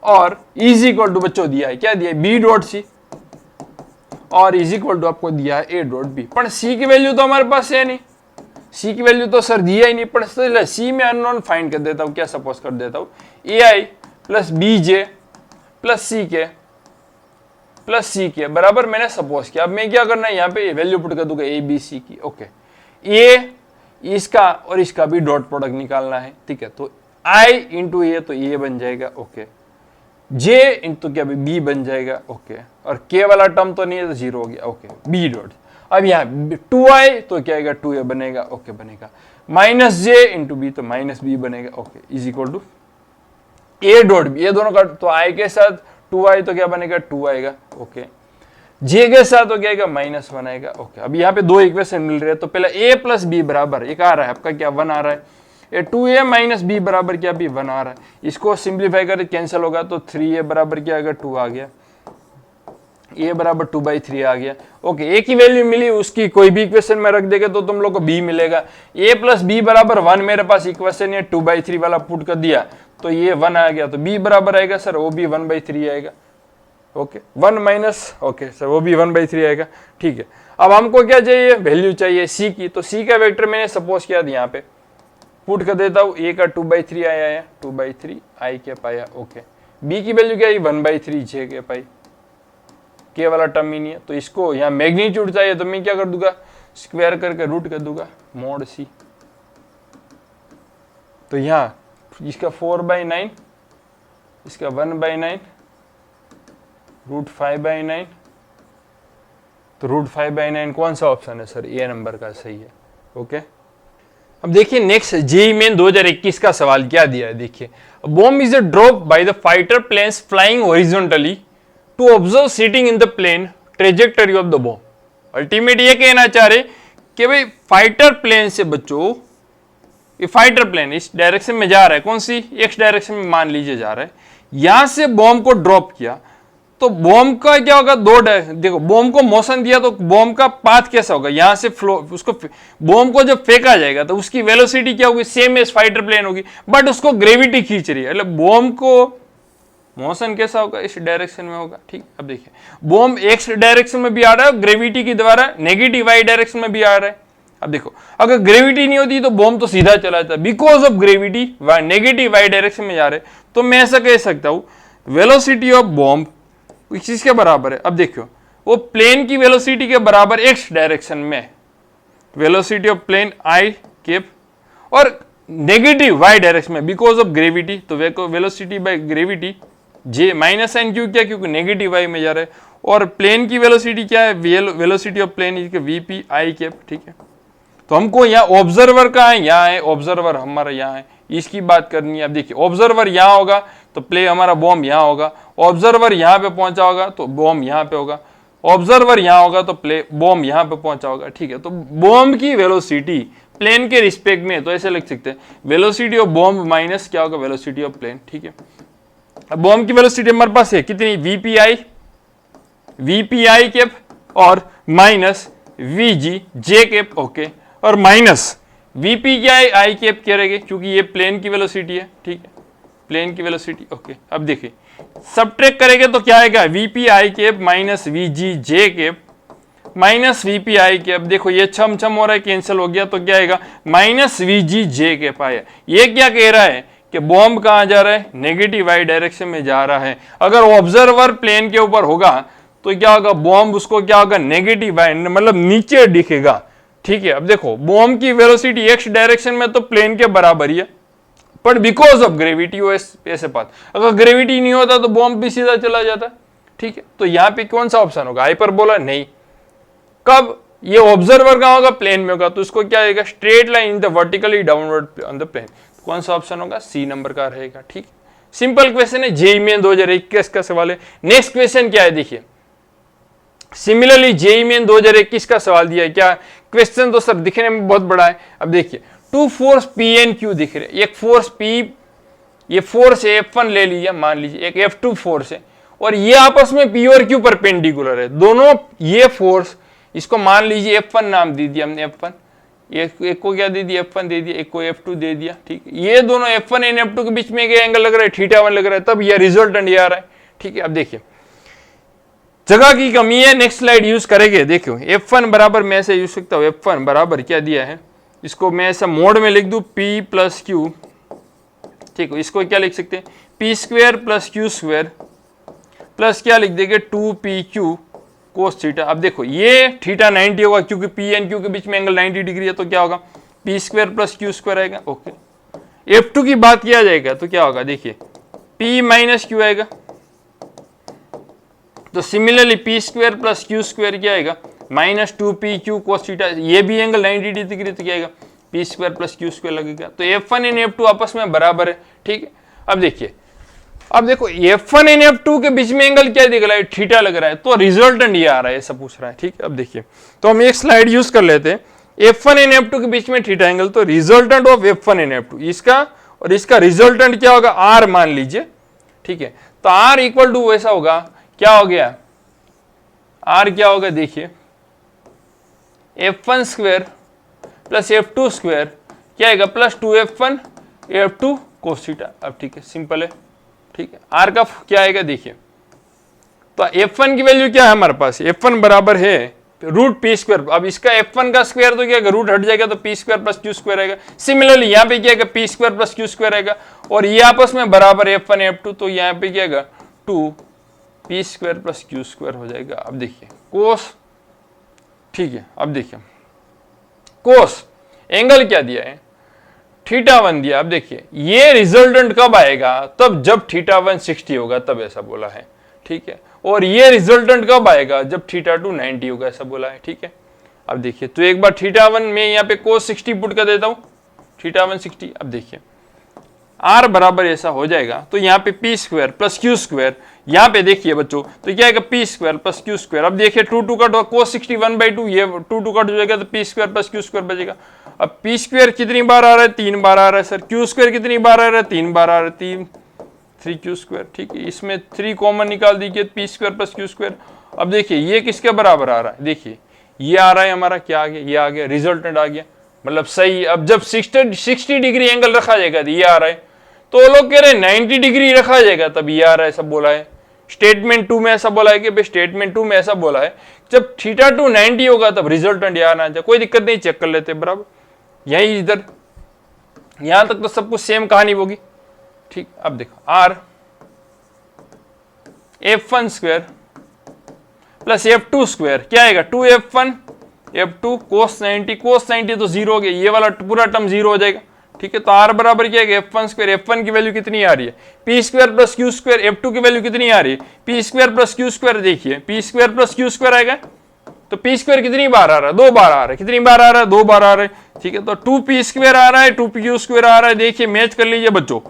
Speaker 1: और इज इक्वल टू बच्चों दिया है, क्या दिया है बी डॉट सी और इज इक्वल टू आपको दिया है ए डॉट बी। पर सी की वैल्यू तो हमारे पास है नहीं, सी की वैल्यू तो सर दिया ही नहीं, पर सी में अननोन फाइंड कर देता हूं, क्या सपोज कर देता हूं ए आई प्लस बी जे प्लस सी के बराबर मैंने सपोज किया। अब मैं क्या करना है, यहाँ पे वैल्यू पुट कर दूंगा ए बी सी की। ओके, ए इसका और इसका भी डॉट प्रोडक्ट निकालना है, ठीक है, तो आई इंटू ए तो ए बन जाएगा, ओके, जे इंटू क्या बी बन जाएगा, ओके, और के वाला टर्म तो नहीं है तो जीरो हो गया, ओके, बी डॉट। अब यहाँ 2i तो क्या आएगा 2a बनेगा, ओके बनेगा, माइनस जे इंटू बी तो माइनस बी बनेगा, okay, is equal to A dot B, ये दोनों का तो i के साथ 2i तो क्या बनेगा 2 आएगा, ओके, j के साथ तो क्या आएगा -1 आएगा, ओके। अब यहाँ पे दो इक्वेशन मिल रहे हैं, तो पहले a प्लस बी बराबर एक आ रहा है आपका क्या 1 आ रहा है, ये 2a माइनस बी बराबर क्या भी 1 आ रहा है। इसको सिंप्लीफाई करके कैंसिल होगा तो 3a बराबर क्या आएगा 2 आ गया, a बराबर 2/3 आ गया। ओके, a की वैल्यू मिली, उसकी कोई भी इक्वेशन में रख देगा तो तुम लोग को b मिलेगा। a प्लस बी बराबर 1 मेरे पास इक्वेशन है, 2/3 वाला पुट कर दिया तो ये 1 आ गया, तो b बराबर आएगा सर वो भी 1/3 आएगा। ओके 1 माइनस, ओके सर वो भी 1/3 आएगा। ठीक है, अब हमको क्या चाहिए, वैल्यू चाहिए c की, तो c का वेक्टर मैंने सपोज किया यहाँ पे पुट कर देता हूँ, a का 2/3 आया है, 2/3 i कैप आया। ओके, b की वैल्यू क्या है 1/3 j कैप आई, के वाला टर्म ही नहीं है, तो इसको यहाँ मैग्नीट्यूड चाहिए तो मैं क्या कर दूंगा, स्क्वायर करके रूट कर दूंगा मोड c। तो यहाँ इसका 4/9, इसका 1/9 रूट 5/9, तो रूट 5/9 कौन सा ऑप्शन है सर, ए नंबर का सही है। ओके, अब देखिए नेक्स्ट जेईई मेन 2021 का सवाल क्या दिया है, देखिए bomb is drop by the fighter planes flying horizontally to observe sitting in the plane trajectory of the bomb. Ultimate ये कहना चाह रहे कि भाई फाइटर प्लेन से बच्चों, ये फाइटर प्लेन इस डायरेक्शन में जा रहा है, कौन सी एक्स डायरेक्शन में मान लीजिए जा रहा है, यहां से बॉम्ब को ड्रॉप किया तो बॉम्ब का क्या होगा, देखो बॉम्ब को मोशन दिया तो बॉम्ब का पाथ कैसा होगा, यहां से फ्लो, उसको बॉम्ब को जब फेंका जाएगा तो उसकी वेलोसिटी क्या होगी, सेम एज फाइटर प्लेन होगी, बट उसको ग्रेविटी खींच रही है, मतलब बॉम्ब को मोशन कैसा होगा, इस डायरेक्शन में होगा। ठीक, अब देखिए बॉम्ब एक्स डायरेक्शन में भी आ रहा है, ग्रेविटी की द्वारा नेगेटिव वाई डायरेक्शन में भी आ रहा है। अब देखो अगर ग्रेविटी नहीं होती तो बॉम्ब तो सीधा चला जाता, because of gravity negative Y direction में जा रहे, तो मैं ऐसा कह सकता हूं वेलोसिटी ऑफ बॉम्ब किसके बराबर है, अब देखो वो प्लेन की वेलोसिटी के बराबर एक्स डायरेक्शन में, velocity of plane I cap, और नेगेटिव वाई डायरेक्शन में बिकॉज ऑफ ग्रेविटी, तो velocity by gravity J minus sign क्यों, क्या क्योंकि नेगेटिव वाई में जा रहा है, और प्लेन की वेलोसिटी क्या है, velocity of plane is VP I cap. ठीक है, तो हमको यहाँ ऑब्जर्वर कहाँ है, यहाँ है ऑब्जर्वर हमारा, यहाँ है, इसकी बात करनी है। अब देखिए ऑब्जर्वर यहाँ होगा तो प्ले हमारा बॉम्ब यहाँ होगा, ऑब्जर्वर यहाँ पे पहुंचा होगा तो बॉम्ब यहाँ पे होगा, ऑब्जर्वर यहाँ होगा तो प्ले बॉम्ब यहाँ पे पहुंचा होगा। ठीक है, तो बॉम्ब की वेलोसिटी प्लेन के रिस्पेक्ट में, तो ऐसे लिख सकते हैं वेलोसिटी ऑफ बॉम्ब माइनस क्या होगा, वेलोसिटी ऑफ प्लेन। ठीक है, अब बॉम्ब की वेलोसिटी हमारे पास है कितनी, वीपीआई कैप और माइनस वीजी जे कैप। ओके, और माइनस वीपी क्या है, आई कैप क्या रहेगी, क्योंकि ये प्लेन की वेलोसिटी है। ठीक है, प्लेन की वेलोसिटी। ओके, अब देखिए सबट्रैक्ट करेंगे तो क्या आएगा, VP I cap minus V G J cap minus VP I cap. देखो ये छम छम हो रहा है, कैंसिल हो गया, तो क्या आएगा माइनस वीजी जे कैप आया। ये क्या कह रहा है कि बॉम्ब कहां जा रहा है, नेगेटिव वाई डायरेक्शन में जा रहा है। अगर ऑब्जर्वर प्लेन के ऊपर होगा तो क्या होगा, बॉम्ब उसको क्या होगा, नेगेटिव वाई मतलब नीचे दिखेगा। ठीक है, अब देखो बॉम्ब की वेलोसिटी एक्स डायरेक्शन में तो प्लेन के बराबर ही है, पर बिकॉज ऑफ ग्रेविटी वो ऐसे पाथ, अगर ग्रेविटी नहीं होता तो बॉम्ब भी सीधा चला जाता। ठीक है, तो यहाँ पे कौन सा ऑप्शन होगा, हाइपरबोला नहीं। कब ये ऑब्जर्वर कहां होगा, प्लेन में होगा, तो इसको क्या आएगा, straight line in the vertically downward on the plane. कौन सा ऑप्शन होगा, सी नंबर का रहेगा। ठीक, सिंपल क्वेश्चन है, जेईई मेन 2021 का सवाल है। नेक्स्ट क्वेश्चन क्या है, देखिए सिमिलरली जेईई मेन 2021 का सवाल दिया है। क्या क्वेश्चन तो सर दिखने में बहुत बड़ा है। अब देखिए two force P and Q दिख रहे, एक फोर्स पी, ये फोर्स F1 ले लीजिए, मान लीजिए एक F2 फोर्स है, और ये आपस में P और Q परपेंडिकुलर है दोनों। ये फोर्स इसको मान लीजिए F1 नाम दे दिया हमने, F1, एक को क्या दे दिया, F1 दे दिया, एक को F2 दे दिया। ठीक है, ये दोनों F1 एंड F2 के बीच में एक एंगल लग रहा है, θ1 लग रहा है, तब ये रिजल्टेंट ये आ रहा है। ठीक है, अब देखिए जगह की कमी है, नेक्स्ट स्लाइड यूज करेंगे। देखो F1 बराबर मैं ऐसे यूज सकता हूँ, F1 बराबर क्या दिया है, इसको मैं ऐसा मोड में लिख दूं P प्लस क्यू। ठीक है, इसको क्या लिख सकते हैं, P square plus Q square plus क्या लिख देंगे 2PQ कोस थीटा। अब देखो ये थीटा 90 होगा क्योंकि P एंड Q के बीच में एंगल 90 डिग्री है, तो क्या होगा P square plus Q square आएगा। ओके, F2 की बात किया जाएगा तो क्या होगा, देखिए P माइनस क्यू आएगा, तो similarly P square plus Q square क्या आएगा माइनस 2PQ कोस थीटा, ये भी एंगल 90 डिग्री, तो क्या आएगा P square plus Q square लगेगा। तो F1 एंड F2 आपस में बराबर है। ठीक है, अब देखिए, अब देखो F1 एंड F2 के बीच में एंगल क्या दिख रहा है, थीटा लग रहा है, तो रिजल्टेंट ये आ रहा है, ऐसा पूछ रहा है। ठीक है, अब देखिए तो हम एक स्लाइड यूज कर लेते हैं, F1 एंड F2 के बीच में थीटा एंगल, तो resultant of F1 and F2 इसका और इसका रिजल्टेंट क्या होगा, R मान लीजिए, ठीक है। तो R इक्वल टू वैसा होगा, क्या हो गया, R क्या होगा देखिए, F1 square plus F2 square क्या आएगा, plus 2F1 F2 cos theta. अब ठीक है, सिंपल है, ठीक है। R का क्या आएगा देखिए, तो F1 की वैल्यू क्या है हमारे पास, F1 बराबर है रूट पी स्क्वायर। अब इसका F1 का स्क्वायर तो क्या है, रूट हट जाएगा तो P square plus Q square आएगा। सिमिलरली यहाँ पे क्या है, P square plus Q square आएगा, और ये आपस में बराबर F1 F2, तो यहाँ पे क्या आएगा 2 P square plus Q square हो जाएगा। अब देखिए कोस, ठीक है, अब देखिए कोस एंगल क्या दिया है, θ1 दिया। अब देखिए ये रिजल्टेंट कब आएगा, तब जब θ1 60 होगा, तब ऐसा बोला है, ठीक है। और ये रिजल्टेंट कब आएगा, जब θ2 90 होगा, ऐसा बोला है, ठीक है। अब देखिए तो एक बार θ1 में यहाँ पे cos 60 पुट कर देता हूं, θ1 60। अब देखिए R बराबर ऐसा हो जाएगा, तो यहाँ पे P square plus Q square, यहाँ पे देखिए बच्चों तो क्या आएगा, P square plus Q square. अब देखिए 2 कट होगा, cos 60 1/2, ये 2 कट हो जाएगा, तो P square plus Q square बचेगा। अब पी स्क्वायर कितनी बार आ रहा है, 3 बार आ रहा है सर। क्यू स्क्वायर कितनी बार आ रहा है, 3 बार आ रहा है, 3 क्यू स्क्वायर, ठीक है। इसमें 3 कॉमन निकाल दीजिए, P square plus Q square. अब देखिए ये किसके बराबर आ रहा है, देखिए ये आ रहा है हमारा, क्या आ गया, ये आ गया, रिजल्टेंट आ गया, मतलब सही। अब जब 60 डिग्री एंगल रखा जाएगा तो ये आ रहा है, तो वो लोग कह रहे हैं 90 डिग्री रखा जाएगा तब ये आ रहा है, सब बोला है। स्टेटमेंट 2 में ऐसा बोला है कि भाई स्टेटमेंट 2 में ऐसा बोला है, जब θ2 90 होगा तब रिजल्टेंट यहाँ आना चाहिए। कोई दिक्कत नहीं, चेक कर लेते बराबर, यही इधर यहां तक तो सब कुछ सेम कहानी होगी, ठीक। अब देखो R F1 square plus F2 square क्या आएगा, 2F1 F2 cos 90 तो जीरो हो गया, ये वाला पूरा टर्म जीरो हो जाएगा, ठीक है। तो R बराबर क्या है, F1 स्क्वायर, F1 की वैल्यू कितनी आ रही है, P square plus Q square, F2 की वैल्यू कितनी आ रही है, P square plus Q square. देखिए P square plus Q square आएगा, तो पी स्क्वायर कितनी बार आ रहा है, 2 बार आ रहा है, कितनी बार आ रहा है, 2 बार आ रहा है, ठीक है। तो 2 पी स्क्वायर आ रहा है, 2 क्यू स्क्वायर आ रहा है। देखिए मैच कर लीजिए बच्चों,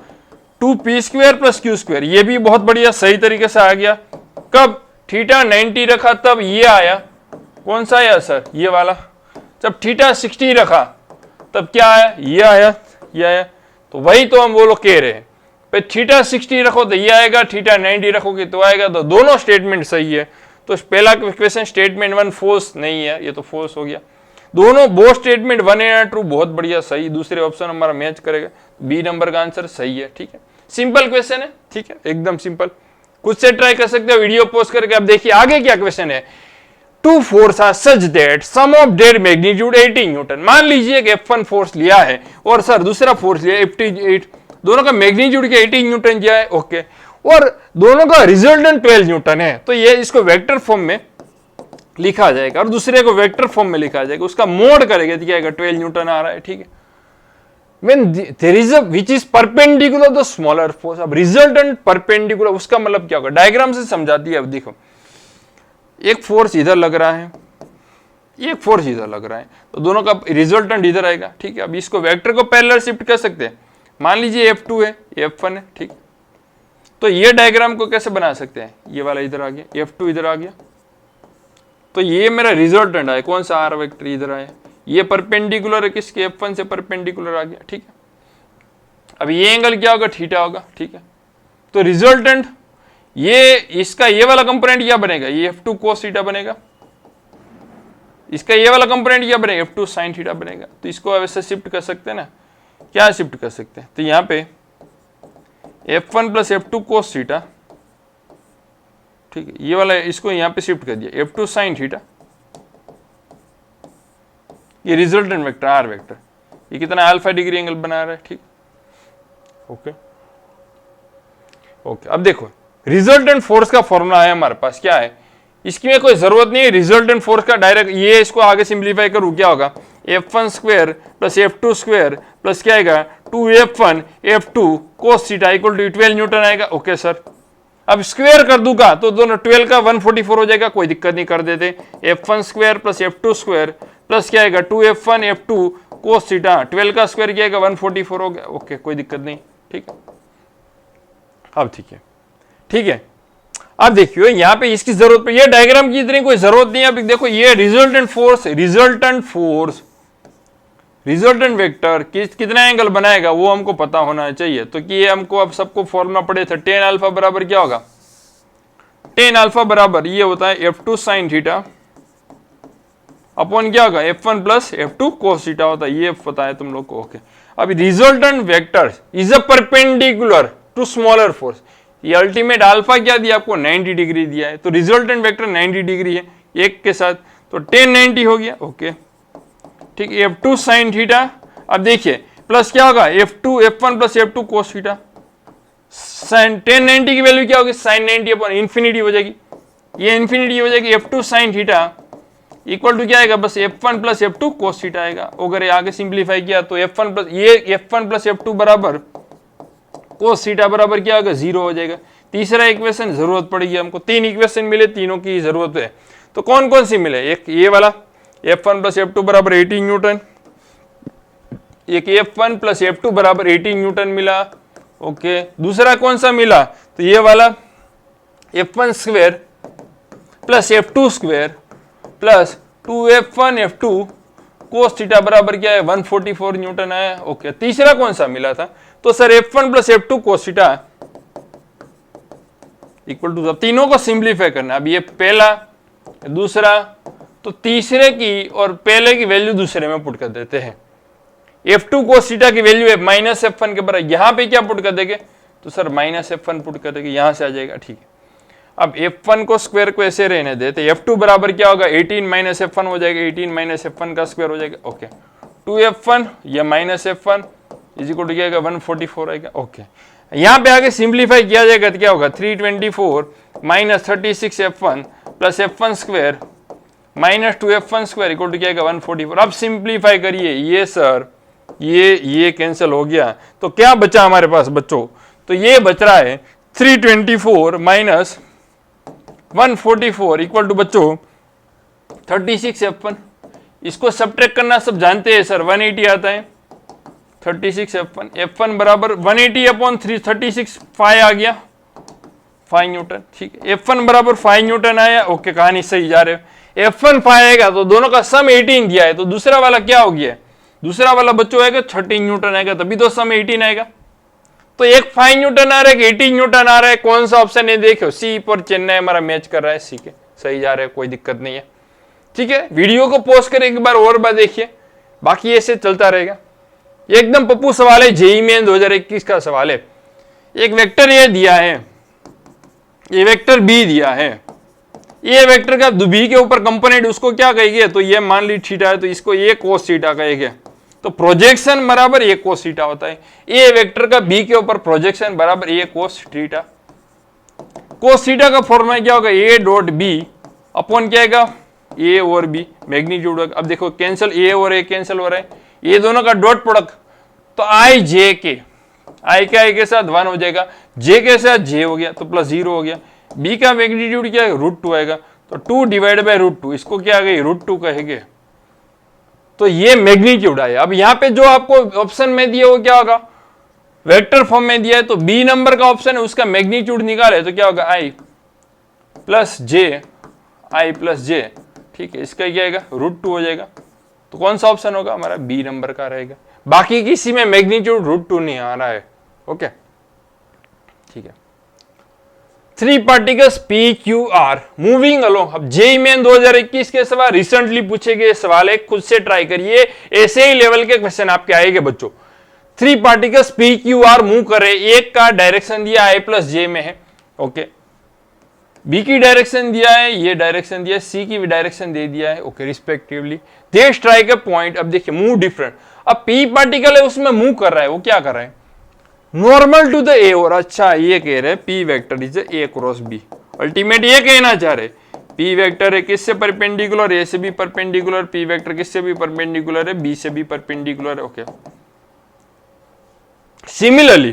Speaker 1: 2 P square plus Q square, ये भी बहुत बढ़िया सही तरीके से आ गया। कब θ 90 रखा तब ये आया, कौन सा आया सर, ये वाला। जब θ 60 रखा तब क्या आया, ये आया, ये आया। तो वही तो हम वो लोग कह रहे हैं, पे θ 60 रखो तो ये आएगा, θ 90 रखोगे तो आएगा, तो दोनों स्टेटमेंट सही है। तो पहला क्वेश्चन स्टेटमेंट 1 फोर्स नहीं है, ये तो फोर्स हो गया। दोनों बोथ स्टेटमेंट 1 एंड ट्रू, बहुत बढ़िया सही, दूसरे ऑप्शन हमारा मैच करेगा, बी नंबर का आंसर सही है, ठीक है। सिंपल क्वेश्चन है, ठीक है, एकदम सिंपल, खुद से ट्राई कर सकते हो वीडियो पोस्ट करके। अब देखिए आगे क्या क्वेश्चन है, 2 force are such that sum of their magnitude 80 newton. मान लीजिए कि F1 फोर्स लिया है और सर दूसरा फोर्स लिया 88, दोनों का मैग्नीट्यूड क्या 80 न्यूटन किया है, ओके, और दोनों का रिजल्टेंट 12 न्यूटन है। तो ये इसको वेक्टर फॉर्म में लिखा जाएगा और दूसरे को वेक्टर फॉर्म में लिखा जाएगा, उसका मोड करेंगे तो क्या आएगा, 12 न्यूटन आ रहा है, ठीक है। When there is a which is perpendicular to smaller force, अब रिजल्टेंट परपेंडिकुलर, उसका मतलब क्या होगा, डायग्राम से समझाती है। अब देखो एक फोर्स इधर लग रहा है, एक फोर्स इधर लग रहा है, तो दोनों का रिजल्टेंट इधर आएगा, ठीक है। अब इसको वेक्टर को पैरेलल शिफ्ट कर सकते हैं, मान लीजिए F2 है, F1 है, ठीक। तो ये डायग्राम को कैसे बना सकते हैं, ये वाला इधर आ गया, F2 इधर आ गया, तो ये मेरा रिजल्टेंट है, कौन सा R वेक्टर इधर आया, ये परपेंडिकुलर है किसके, F1 से परपेंडिकुलर आ गया, ठीक है। अब ये एंगल क्या होगा, θ होगा, ठीक है। तो रिजल्टेंट ये इसका ये वाला कंपोनेंट क्या बनेगा, ये F2 cos θ बनेगा, इसका ये वाला कंपोनेंट क्या बनेगा, F2 sin θ बनेगा। तो इसको ऐसे शिफ्ट कर सकते हैं ना, क्या शिफ्ट कर सकते हैं, तो यहाँ पे F1 प्लस F2 cos θ, ठीक है, ये वाला इसको यहाँ पे शिफ्ट कर दिया, F2 sin θ, ये रिजल्टेंट वेक्टर R वेक्टर, ये कितना अल्फा डिग्री एंगल बना रहा है, ठीक, ओके ओके। अब देखो रिजल्टेंट फोर्स का फॉर्मूला है हमारे पास, क्या है, इसकी में कोई जरूरत नहीं है रिजल्टेंट फोर्स का, डायरेक्ट ये इसको आगे सिंप्लीफाई करूँ, क्या होगा, F1 square plus F2 square plus क्या आएगा, 2F1 F2 cos θ equal to 12 newton आएगा, ओके सर। अब स्क्वायर कर दूंगा तो दोनों 12 का 144 हो जाएगा, कोई दिक्कत नहीं, कर देते। F1 square plus F2 square plus क्या आएगा, 2F1 F2 cos θ, 12 का स्क्वायर क्या आएगा, 144 हो गया, ओके, कोई दिक्कत नहीं, ठीक है। अब ठीक है, ठीक है। अब देखियो यहाँ पे इसकी जरूरत पे, ये डायग्राम की इतनी कोई जरूरत नहीं है। अब देखो ये रिजल्टेंट फोर्स रिजल्टेंट वेक्टर कितना एंगल बनाएगा वो हमको पता होना चाहिए। तो कि ये हमको अब सबको फॉर्मूला पड़े थे, टेन अल्फा बराबर क्या होगा, टेन अल्फा बराबर ये होता है F2 sin थीटा अपॉन क्या होगा F1 plus F2 cos theta होता है, ये पता है तुम लोग को। ओके, अभी resultant vector is a perpendicular to smaller force, ये अल्टीमेट अल्फा क्या दिया आपको 90 डिग्री दिया है, तो रिजल्टेंट वेक्टर 90 डिग्री है एक के साथ, तो 1090 हो गया। ओके ठीक, F2 sin थीटा, अब देखिए प्लस क्या होगा F1 plus F2 cos theta, sin 1090 की वैल्यू क्या होगी sin 90 अपॉन इंफिनिटी हो जाएगी, ये इंफिनिटी हो जाएगी। F2 sin theta equal to क्या आएगा, बस F1 plus F2 cos theta आएगा। अगर आगे सिंप्लीफाई किया तो F1 प्लस F2 बराबर cos थीटा बराबर क्या होगा 0 हो जाएगा। तीसरा इक्वेशन जरूरत पड़ेगी हमको, तीन इक्वेशन मिले, तीनों की जरूरत है, तो कौन कौन सी मिले, एक ये वाला F1 प्लस F2 बराबर 18 न्यूटन, एक F1 प्लस F2 बराबर 18 न्यूटन मिला। ओके, दूसरा कौन सा मिला, तो ये वाला F1 square plus F2 square plus 2F1 F2 cos theta बराबर क्या है 144 न्यूटन आया। ओके, तीसरा कौन सा मिला था, तो sir F1 plus F2 cos theta equal to, तीनों को सिंप्लीफाई करना। अब ये पहला दूसरा, तो तीसरे की और पहले की वैल्यू दूसरे में पुट कर देते हैं। F2 cos थीटा की वैल्यू है माइनस F1 के बराबर, यहाँ पे क्या पुट कर देंगे, तो सर माइनस F1 पुट कर देंगे, यहां से आ जाएगा। ठीक है, अब F1 को स्क्वायर को ऐसे रहने देते, F2 बराबर क्या होगा 18 माइनस F1 हो जाएगा, 18 माइनस F1 का स्क्वायर हो जाएगा। ओके, 2F1 या minus F1 is equal to क्या आएगा 144 आएगा। ओके, यहाँ पे आगे सिंप्लीफाई किया जाएगा तो क्या होगा 324 minus 36 F1 plus F1 square minus 2F1 square equal to क्या आएगा 144। अब सिंप्लीफाई करिए, ये सर ये कैंसिल हो गया, तो क्या बचा हमारे पास बच्चों, तो ये बच रहा है 324 माइनस 144 इक्वल टू बच्चों 36 F1। इसको सब्ट्रैक्ट करना सब जानते हैं सर, 180 आता है 36 F1 बराबर 180 अपॉन 36 5 आ गया 5 न्यूटन। ठीक है, F1 बराबर 5 न्यूटन आया। ओके, कहानी सही जा रहे हो। F1 5 आएगा तो दोनों का सम 18 दिया है, तो दूसरा वाला क्या हो गया, दूसरा वाला बच्चों आएगा 13 न्यूटन आएगा, तभी तो सम 18 आएगा। तो एक 5 न्यूटन आ रहा है, 18 न्यूटन आ रहा है, कौन सा ऑप्शन है देखो, सी पर चेन्नई हमारा मैच कर रहा है, सी के सही जा रहा है, कोई दिक्कत नहीं है। ठीक है, वीडियो को पॉज कर एक बार और बार देखिए, बाकी ऐसे चलता रहेगा। एकदम पप्पू सवाल है, जेईई मेन 2021 का सवाल है। एक वेक्टर ये दिया है, ये वेक्टर बी दिया है, ये वेक्टर का बी के ऊपर कंपोनेंट उसको क्या कहेंगे, तो ये मान ली थीटा है, तो इसको ये कोस थीटा कहेंगे, तो प्रोजेक्शन बराबर ये कोस थीटा होता है। ए वेक्टर का बी के ऊपर प्रोजेक्शन बराबर ये कोस थीटा। कोस थीटा का फॉर्मूला क्या होगा, ए डॉट बी अपॉन क्या आएगा ए और बी मैग्नीट्यूड। अब देखो कैंसिल, ए और ए कैंसिल हो रहा है, ये दोनों का डॉट प्रोडक्ट, तो आई जे के, आई का आई के साथ 1 हो जाएगा, जे के साथ जे हो गया तो प्लस 0 हो गया। बी का मैग्नीट्यूड क्या है √2 आएगा, तो 2 डिवाइड बाय √2, इसको क्या आ गई √2 कहेंगे, तो ये मैग्नीट्यूड आया। अब यहाँ पे जो आपको ऑप्शन में दिया वो क्या होगा, वेक्टर फॉर्म में दिया है, तो बी नंबर का ऑप्शन है, उसका मैग्नीट्यूड निकाले तो क्या होगा आई प्लस जे, आई प्लस जे। ठीक है, इसका क्या आएगा √2 हो जाएगा, तो कौन सा ऑप्शन होगा हमारा बी नंबर का रहेगा। बाकी किसी में मैग्नीट्यूड √2 नहीं आ रहा है। ओके, ठीक है। 3 particles P Q R moving along. अब जेईई मेन 2021 के सवाल रिसेंटली पूछे गए सवाल है, खुद से ट्राई करिए, ऐसे ही लेवल के क्वेश्चन आपके आएंगे बच्चों। 3 particles P Q R move कर रहे, एक का डायरेक्शन दिया आई प्लस जे में है, ओके, बी की डायरेक्शन दिया है, ये डायरेक्शन दिया है, सी की भी डायरेक्शन दे दिया है, okay respectively. They strike a point, अब देखिए मूव डिफरेंट। अब पी पार्टिकल है उसमें मूव कर रहा है, वो क्या कर रहा है नॉर्मल टू द ए, और अच्छा ये कह रहे हैं P vector is A cross B. Ultimate ये कहना चाह रहे पी वेक्टर है किससे परपेंडिकुलर, ए से भी परपेंडिकुलर, पी वेक्टर किससे भी परपेंडिकुलर है, बी से भी परपेंडिकुलर है। ओके, सिमिलरली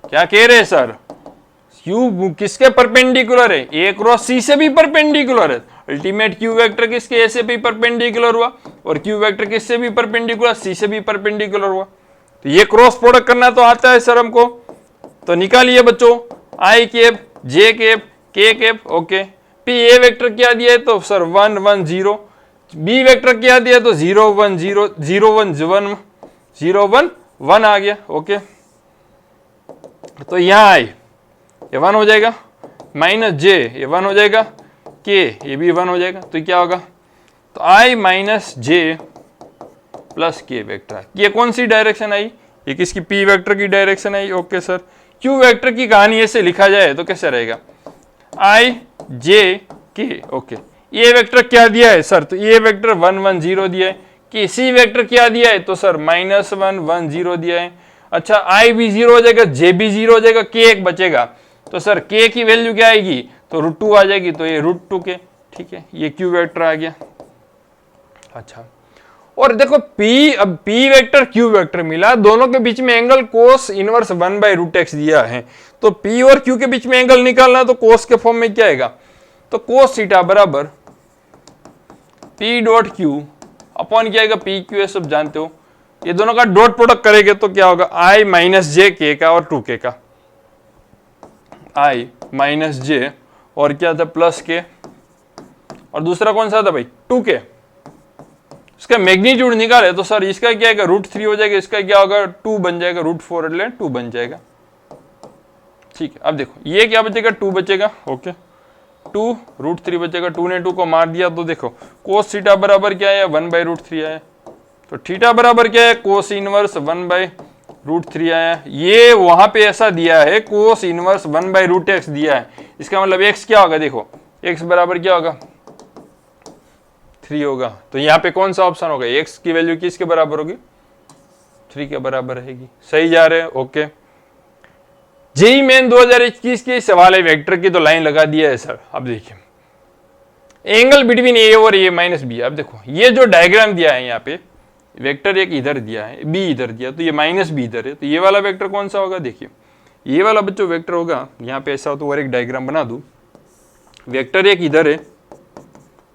Speaker 1: क्या कह रहे हैं सर, क्यू किसके परपेंडिकुलर है, ए क्रॉस सी से भी परपेंडिकुलर है। अल्टीमेट क्यू वेक्टर किसके ए से भी परपेंडिकुलर हुआ, और क्यू वेक्टर किससे भी परपेंडिकुलर, सी से भी परपेंडिकुलर हुआ। तो ये क्रॉस प्रोडक्ट करना तो आता है सर हमको, तो निकालिए बच्चों, आई कैप जे कैप के cap. Okay, P A vector क्या दिया है, तो सर 1 1 0, बी वेक्टर क्या दिया तो 0 1 0 0 1 1 0 1 1 आ गया। ओके, तो यहां आई ये 1 हो जाएगा, माइनस जे ये 1 हो जाएगा, के ये भी 1 हो जाएगा। तो क्या होगा, तो आई माइनस जे प्लस के वेक्टर। ये कौन सी डायरेक्शन आई, ये किसकी, पी वेक्टर की direction I. Okay sir, Q vector की कहानी ऐसे लिखा जाए तो कैसे रहेगा, आई जे के। ओके, ये वेक्टर क्या दिया है सर, तो ये वेक्टर 1 1 0 दिया है, कि सी वेक्टर क्या दिया है तो सर माइनस 1 1 0 दिया है। अच्छा, आई भी 0 हो जाएगा, जे भी 0 हो जाएगा, के एक बचेगा, तो सर के की वैल्यू क्या आएगी तो √2 आ जाएगी, तो ये √2 के। ठीक है, ये क्यू वेक्टर आ गया। अच्छा, और देखो P, अब P वेक्टर Q वेक्टर मिला, दोनों के बीच में एंगल कोस इनवर्स 1/√x दिया है, तो P और Q के बीच में एंगल निकालना तो कोस के फॉर्म में क्या आएगा, तो कोस थीटा बराबर P डॉट Q अपॉन क्या आएगा, PQ है, सब जानते हो। ये दोनों का डॉट प्रोडक्ट करेंगे तो क्या होगा, I माइनस जे के का और 2k का, I माइनस जे और क्या था प्लस के, और दूसरा कौन सा था भाई 2k। इसका मैग्नीट्यूड निकाले तो सर इसका क्या है √3 हो जाएगा, इसका क्या होगा 2 बन जाएगा, √4 એટલે 2 बन जाएगा। ठीक है, अब देखो ये क्या बचेगा 2 बचेगा। ओके, 2 √3 बचेगा, 2 ने 2 को मार दिया तो देखो कोस थीटा बराबर क्या है 1/√3 आया, तो थीटा बराबर क्या है कोस इनवर्स 1/√3 आया। ये वहां पे ऐसा दिया है कोस इनवर्स 1/√x दिया है, इसका मतलब x क्या होगा, देखो x बराबर क्या होगा 3 होगा, तो यहाँ पे कौन सा ऑप्शन होगा, x की वैल्यू किसके बराबर होगी 3 के बराबर रहेगी। सही जा रहे हैं। ओके, जेई मेन 2021 के सवाल है वेक्टर की, तो लाइन लगा दिया है सर। अब देखिए एंगल बिटवीन ए और ए माइनस बी। अब देखो ये जो डायग्राम दिया है यहाँ पे वेक्टर एक इधर दिया है, बी इधर दिया, तो ये माइनस बी इधर है, तो ये वाला वेक्टर कौन सा होगा, देखिए ये वाला बच्चों वेक्टर होगा। यहाँ पे ऐसा हो तो और एक डायग्राम बना दूं, वेक्टर एक इधर है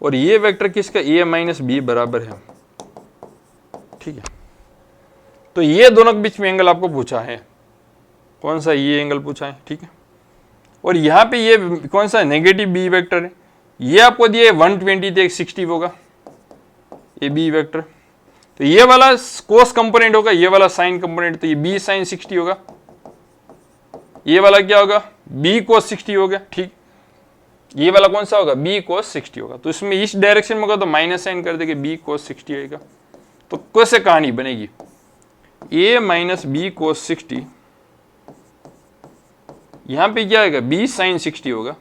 Speaker 1: और ये वेक्टर किसका ए माइनस बी बराबर है। ठीक है, तो ये दोनों के बीच में एंगल आपको पूछा है, कौन सा, ये एंगल पूछा है। ठीक है, और यहाँ पे ये कौन सा नेगेटिव बी वेक्टर है, ये आपको दिया 120 से 60 होगा ये बी वेक्टर, तो ये वाला कोस कंपोनेंट होगा, ये वाला साइन कंपोनेंट, तो ये बी साइन 60 होगा, ये वाला क्या होगा बी कोस 60 हो गया। ठीक, ये वाला कौन सा होगा बी कोस 60 होगा, तो इसमें इस डायरेक्शन में होगा तो माइनस साइन कर देंगे, बी कोस 60 आएगा। तो कैसे कहानी बनेगी, ए माइनस बी कोस 60, यहां पे क्या आएगा बी साइन 60 होगा,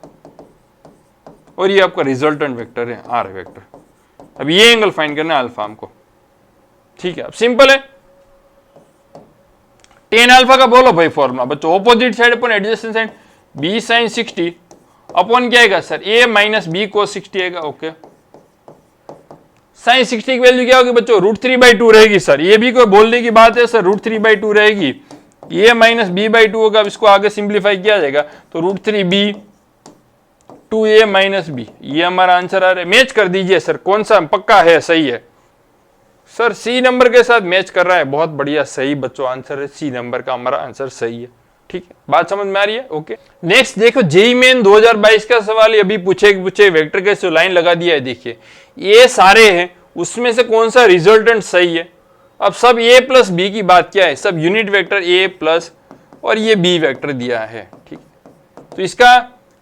Speaker 1: और ये आपका रिजल्टेंट वेक्टर है आर वेक्टर। अब ये एंगल फाइंड करना है अल्फा हमको। ठीक है, अब सिंपल है, टेन अल्फा का बोलो भाई फॉर्मूला बच्चों, ऑपोजिट साइड अपन adjacent side B sine 60 upon क्या आएगा sir A minus B cos 60 आएगा। ओके, साइन 60 की वैल्यू क्या होगी बच्चों √3/2 रहेगी सर, ये भी कोई बोलने की बात है सर, √3/2 रहेगी, ए माइनस b/2 होगा, इसको आगे सिंप्लीफाई किया जाएगा तो √3b 2a माइनस बी, ये हमारा आंसर आ रहा है। मैच कर दीजिए सर, कौन सा पक्का है, सही है सर, सी नंबर के साथ मैच कर रहा है, बहुत बढ़िया, सही बच्चों आंसर है, सी नंबर का हमारा आंसर सही है। ठीक है, बात समझ में आ रही है। ओके, नेक्स्ट देखो जेई मेन 2022 का सवाल, अभी पूछे वेक्टर के लाइन लगा दिया है, देखिए ये सारे हैं, उसमें से कौन सा रिजल्टेंट सही है। अब सब a प्लस बी की बात क्या है, सब यूनिट वेक्टर a प्लस और ये b वेक्टर दिया है। ठीक, तो इसका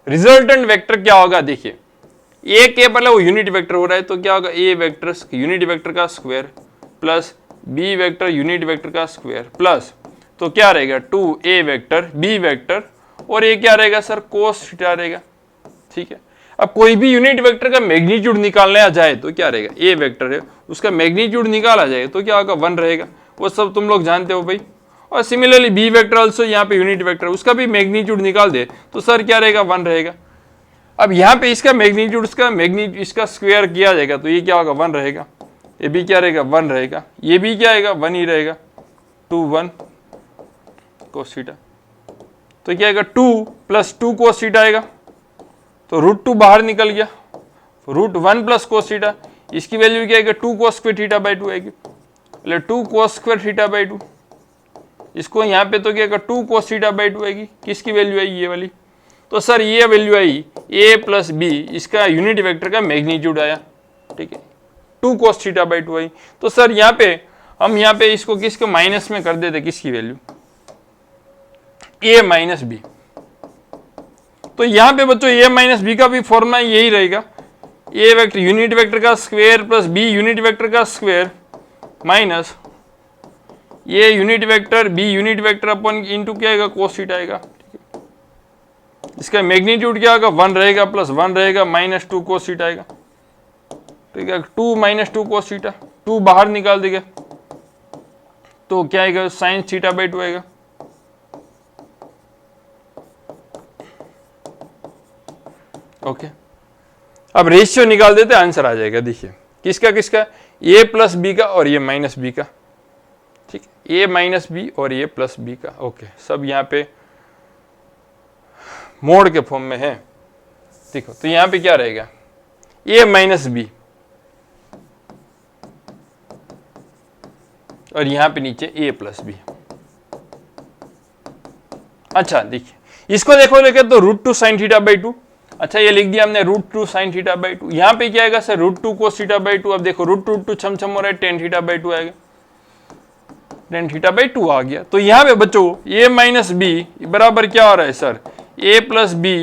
Speaker 1: रिजल्टेंट वेक्टर क्या होगा, देखिए a के पहले वो यूनिट वेक्टर हो रहा है, तो क्या होगा a वेक्टर यूनिट वेक्टर का square plus b vector unit vector का स्क्वायर प्लस, तो क्या रहेगा 2a वेक्टर b वेक्टर और ये क्या रहेगा सर कोस थीटा रहेगा। ठीक है, अब कोई भी यूनिट वेक्टर का मैग्नीट्यूड निकालने आ जाए तो क्या रहेगा, a वेक्टर है उसका मैग्नीट्यूड निकाला जाए तो क्या होगा 1 रहेगा, वो सब तुम लोग जानते हो भाई। और सिमिलरली b वेक्टर ऑल्सो यहाँ पे यूनिट वेक्टर, उसका भी मैग्नीट्यूड निकाल दे तो सर क्या रहेगा 1 रहेगा। अब यहाँ पे इसका मैग्नीट्यूड इसका स्क्वायर किया जाएगा तो ये क्या होगा 1 रहेगा, ये भी क्या रहेगा 1 रहेगा, ये भी क्या आएगा 1 ही रहेगा, 2 1 कोस थीटा, तो क्या आएगा 2 प्लस 2 कोस थीटा आएगा, तो √2 बाहर निकल गया, √1 प्लस कोस थीटा, इसकी वैल्यू क्या आएगा 2 कोस स्क्वायर थीटा बाई 2 आएगी, मतलब 2 कोस स्क्वायर थीटा बाई 2, इसको यहाँ पे तो क्या आएगा 2 कोस थीटा बाई 2 आएगी, किसकी वैल्यू आएगी ये वाली, तो सर ये वैल्यू आई a प्लस बी, इसका यूनिट वेक्टर का मैग्नीट्यूड आया। ठीक है, 2 cos थीटा बाई 2 आई। तो सर यहाँ पे हम यहाँ पे इसको किसको माइनस में कर देते, किसकी वैल्यू, a माइनस बी। तो यहाँ पे बच्चों a माइनस बी का भी फॉर्मूला यही रहेगा, a वेक्टर यूनिट वेक्टर का square plus b unit vector का square minus a unit vector b unit vector अपन इंटू क्या आएगा, cos थीटा आएगा। इसका मैग्नीट्यूड क्या होगा, 1 रहेगा प्लस 1 रहेगा माइनस 2 cos थीटा आएगा। ठीक है, 2 माइनस 2 cos थीटा, 2 बाहर निकाल देगा तो क्या आएगा, साइन थीटा बाई 2 आएगा। ओके, अब रेशियो निकाल देते, आंसर आ जाएगा। देखिए किसका किसका, a प्लस बी का और ये माइनस बी का। ठीक, a माइनस बी और ये प्लस बी का। ओके, सब यहाँ पे मोड के फॉर्म में है। देखो तो यहाँ पे क्या रहेगा, a माइनस बी और यहाँ पे नीचे a प्लस बी। अच्छा देखिए इसको देखो लेके तो √2 साइन थीटा बाई 2। अच्छा ये लिख दिया हमने √2 साइन थीटा बाई 2। यहाँ पे क्या आएगा सर, √2 cos थीटा बाई 2। अब देखो √2 छम छम हो रहा है, tan थीटा बाई 2 आएगा, tan थीटा बाई 2 आ गया। तो यहाँ पे बच्चों a माइनस बी बराबर क्या हो रहा है sir, a plus B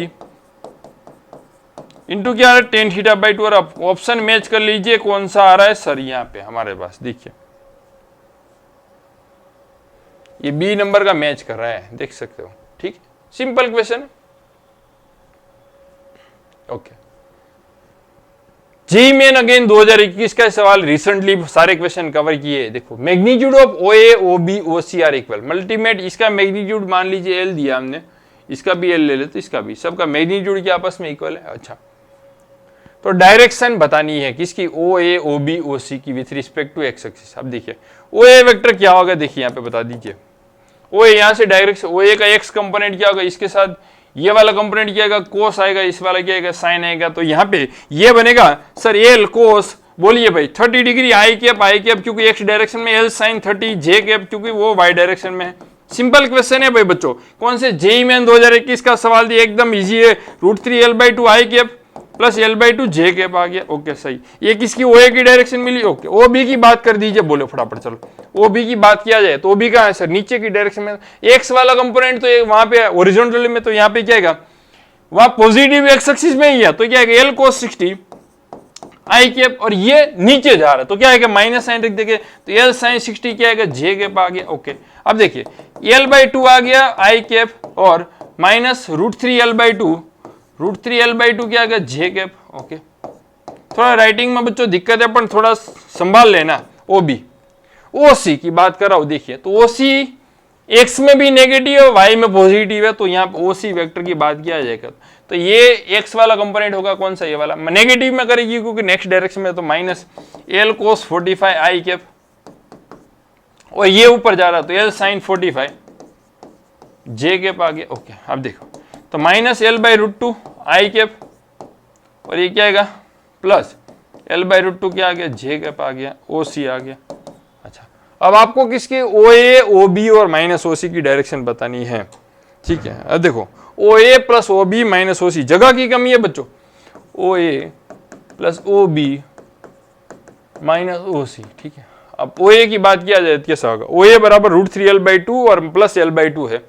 Speaker 1: into क्या आ रहा है, tan थीटा बाई 2। और आप ऑप्शन मैच कर लीजिए कौन सा आ रहा है सर, यहाँ पे हमारे पास देखिए ये बी नंबर का मैच कर रहा है, देख सकते हो। ठीक, सिंपल क्वेश्चन है। ओके, जी मेन अगेन 2021 का सवाल, रिसेंटली सारे क्वेश्चन कवर किए। देखो magnitude of OA OB OC are equal, मल्टीमेट इसका मैग्नीट्यूड मान लीजिए L दिया हमने, इसका भी L ले लेते, इसका भी, सबका मैग्नीट्यूड क्या आपस में इक्वल है। अच्छा तो डायरेक्शन बतानी है किसकी, OA OB OC की with respect to X axis. अब देखिए OA वेक्टर क्या होगा, देखिए यहाँ पे बता दीजिए। OA यहाँ से डायरेक्शन, OA का एक्स कंपोनेंट क्या होगा, इसके साथ ये वाला कंपोनेंट क्या आएगा, कोस आएगा, इस वाला क्या आएगा, साइन आएगा। तो यहाँ पे ये बनेगा सर एल कोस, बोलिए भाई 30 डिग्री आई कैप क्योंकि एक्स डायरेक्शन में, एल साइन 30 जे कैप क्योंकि वो वाई डायरेक्शन में है। सिंपल क्वेश्चन है भाई बच्चों, कौन से जेई मेन 2021 का सवाल दिया, एकदम इजी है। √3 आई cap plus L/2 J cap आ गया। ओके सही, ये किसकी, OA की डायरेक्शन मिली। ओके, OB की बात कर दीजिए, बोलो फटाफट, चलो OB की बात किया जाए तो OB कहाँ है सर, नीचे की डायरेक्शन में। एक्स वाला कंपोनेंट तो वहां पे ओरिजेंटल में, तो यहाँ पे क्या आएगा, वहां पॉजिटिव एक्स एक्सिस में ही है, तो क्या आएगा L cos 60 आई कैप, और ये नीचे जा रहा है तो क्या आएगा, माइनस साइन रख देंगे तो L sin 60 क्या आएगा, जे कैप आ गया। ओके, अब देखिए L/2 आ गया आई कैप और माइनस √3 क्या आ गया, जे कैप। ओके, थोड़ा राइटिंग में बच्चों दिक्कत है, पर थोड़ा संभाल लेना। OB OC की बात कर रहा हूं, देखिए तो OC एक्स में भी नेगेटिव है, वाई में पॉजिटिव है, तो यहाँ पे OC वेक्टर की बात किया जाएगा तो ये एक्स वाला कंपोनेंट होगा, कौन सा, ये वाला नेगेटिव में करेगी क्योंकि नेक्स्ट डायरेक्शन में, तो माइनस L cos 45 आई कैप, और ये ऊपर जा रहा तो L sin 45 जे कैप आ गया। ओके, अब देखो तो माइनस L/√2 आई कैप, और ये क्या आएगा, प्लस L/√2 क्या आ गया, जे कैप आ गया, OC आ गया। अच्छा, अब आपको किसकी, OA OB और माइनस OC की डायरेक्शन बतानी है। ठीक है, अब देखो OA plus OB minus OC, जगह की कमी है बच्चों, OA plus OB minus OC। ठीक है, अब OA की बात किया जाए तो कैसा होगा, OA बराबर √3L/2 और प्लस L/2 है,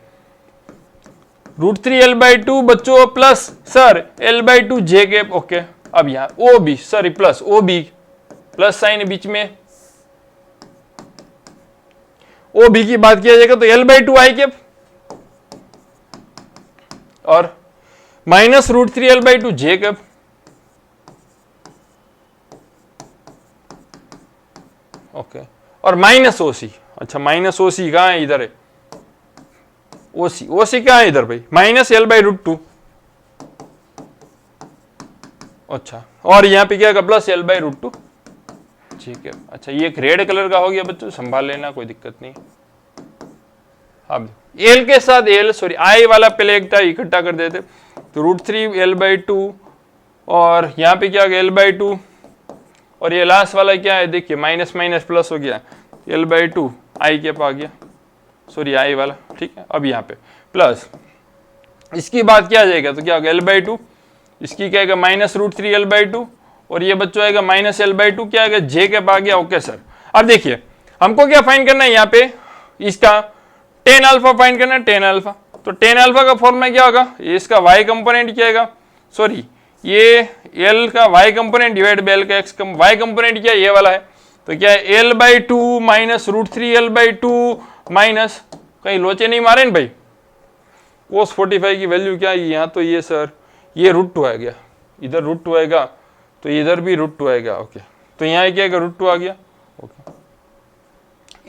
Speaker 1: √3L/2 बच्चों plus sir L/2 J cap. Okay, अब यहाँ OB sorry plus OB plus sine बीच में, OB की बात किया जाएगा तो L/2 आई कैप और minus √3L/2 J cap. Okay, और माइनस OC। अच्छा, माइनस OC कहाँ है, इधर है OC कहाँ है इधर भाई, माइनस L/√2। अच्छा, और यहाँ पे क्या प्लस L/√2। ठीक है, अच्छा ये एक रेड कलर का हो गया बच्चों, संभाल लेना, कोई दिक्कत नहीं। अब L के साथ I वाला पहले एक इकट्ठा कर देते, तो √3L/2 और यहाँ पे क्या आ गया L/2, और ये लास्ट वाला क्या है, देखिए माइनस माइनस प्लस हो गया, L/2 आई कैप आ गया, सॉरी आई वाला। ठीक है, अब यहाँ पे प्लस इसकी बात क्या आ जाएगा तो क्या होगा L/2, इसकी क्या आएगा माइनस √3L/2 और ये बच्चों आएगा -l/2 क्या आएगा जे कैप आ गया। ओके सर, अब देखिए हमको क्या फाइंड करना है यहाँ पे, इसका tan अल्फा फाइंड करना है, tan अल्फा। तो tan अल्फा का फॉर्मूला क्या होगा, इसका y कंपोनेंट क्या आएगा, सॉरी ये l का y component divide by l का x y कंपोनेंट क्या ये वाला है, तो क्या है l/2 माइनस √3l/2 माइनस, कहीं लोचे नहीं मारे न भाई, cos 45 की वैल्यू क्या है यहाँ, तो ये सर ये √2 आ गया, इधर √2 आएगा तो इधर भी √2 आएगा। ओके, तो यहाँ क्या आएगा √2 आ गया। ओके,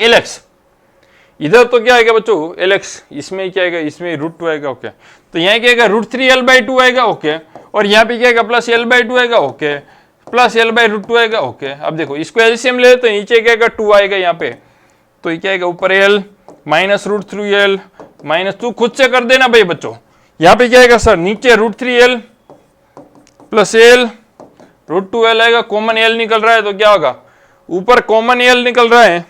Speaker 1: lx इधर तो क्या आएगा बच्चों lx, इसमें क्या आएगा, इसमें √2 आएगा। ओके, तो यहाँ क्या आएगा √3l/2 आएगा। ओके, और यहाँ पे क्या आएगा प्लस l/2 आएगा। ओके, प्लस l/√2 आएगा। ओके, अब देखो इसको एलसीएम ले तो नीचे क्या आएगा 2 आएगा यहाँ पे, तो ये क्या आएगा ऊपर l माइनस √3l माइनस, तू खुद से कर देना भाई बच्चों, यहाँ पे क्या आएगा सर नीचे √3l प्लस l √2l आएगा, कॉमन l निकल रहा है तो क्या होगा ऊपर कॉमन l निकल रहा है,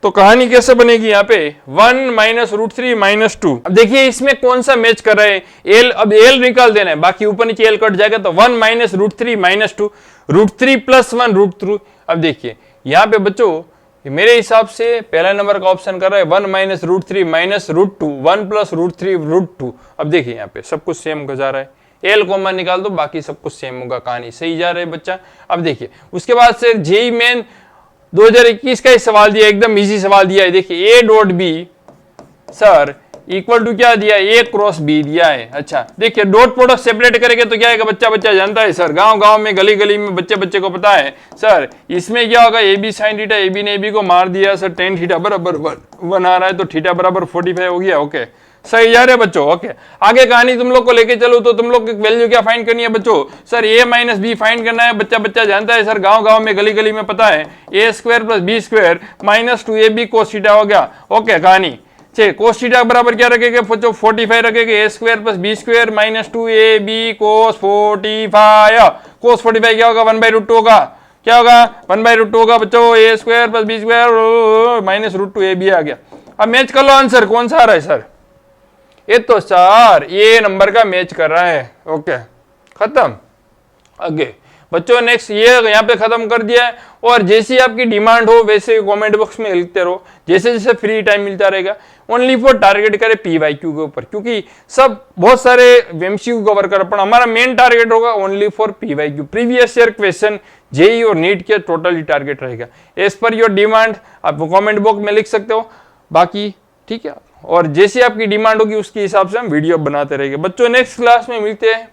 Speaker 1: तो कहानी कैसे बनेगी यहाँ पे 1 माइनस √3 - 2। अब देखिए इसमें कौन सा मैच कर रहा है l, अब l निकाल देना है, बाकी ऊपर नीचे l कट जाएगा, तो 1 माइनस √3 - 2 √3 प्लस 1 √2। अब देखिए यहाँ पे बच्चों मेरे हिसाब से पहला नंबर का ऑप्शन कर रहा है 1 माइनस √3 - √2 1 प्लस √3 √2। अब देखिए यहाँ पे सब कुछ सेम जा रहा है, एल कॉमन निकाल दो बाकी सब कुछ सेम होगा, कहानी सही जा रहा है बच्चा। अब देखिए उसके बाद से जेई मेन 2021 का ही सवाल दिया, एकदम इजी सवाल दिया है। देखिए A.B सर इक्वल टू क्या दिया है, A×B दिया है। अच्छा देखिए डॉट प्रोडक्ट सेपरेट करेंगे तो क्या आएगा, बच्चा बच्चा जानता है सर, गांव गांव में गली गली में बच्चे बच्चे को पता है सर, इसमें क्या होगा AB sin थीटा, AB ने AB को मार दिया सर, tan थीटा बराबर 1 आ रहा है तो थीटा बराबर 45 हो गया। ओके सही जा रहे हैं बच्चों। ओके आगे कहानी तुम लोग को लेके चलो तो तुम लोग की वैल्यू क्या फाइंड करनी है बच्चों, सर A - B फाइंड करना है, बच्चा बच्चा जानता है सर, गांव गांव में गली गली में पता है, A² + B² minus 2AB cos theta हो गया। ओके कहानी cos थीटा बराबर क्या रखेंगे बच्चों 45 रखेंगे, A² + B² minus 2AB cos 45, cos 45 क्या होगा 1/√2 होगा, क्या होगा 1/√2 होगा बच्चों, A² + B² माइनस √2AB आ गया। अब मैच कर लो आंसर कौन सा आ रहा है सर, ये तो सर ये नंबर का मैच कर रहा है। ओके खत्म। आगे बच्चों नेक्स्ट ये यहाँ पे खत्म कर दिया है, और जैसी आपकी डिमांड हो वैसे कमेंट बॉक्स में लिखते रहो, जैसे जैसे फ्री टाइम मिलता रहेगा। ओनली फॉर टारगेट करे PYQ के ऊपर, क्योंकि सब बहुत सारे MCQ कवर कर, पर हमारा मेन टारगेट होगा only for PYQ, previous year question JEE और नीट के टोटली टारगेट रहेगा। एज पर योर डिमांड आप कॉमेंट बॉक्स में लिख सकते हो, बाकी ठीक है, और जैसी आपकी डिमांड होगी उसके हिसाब से हम वीडियो बनाते रहेंगे। बच्चों नेक्स्ट क्लास में मिलते हैं।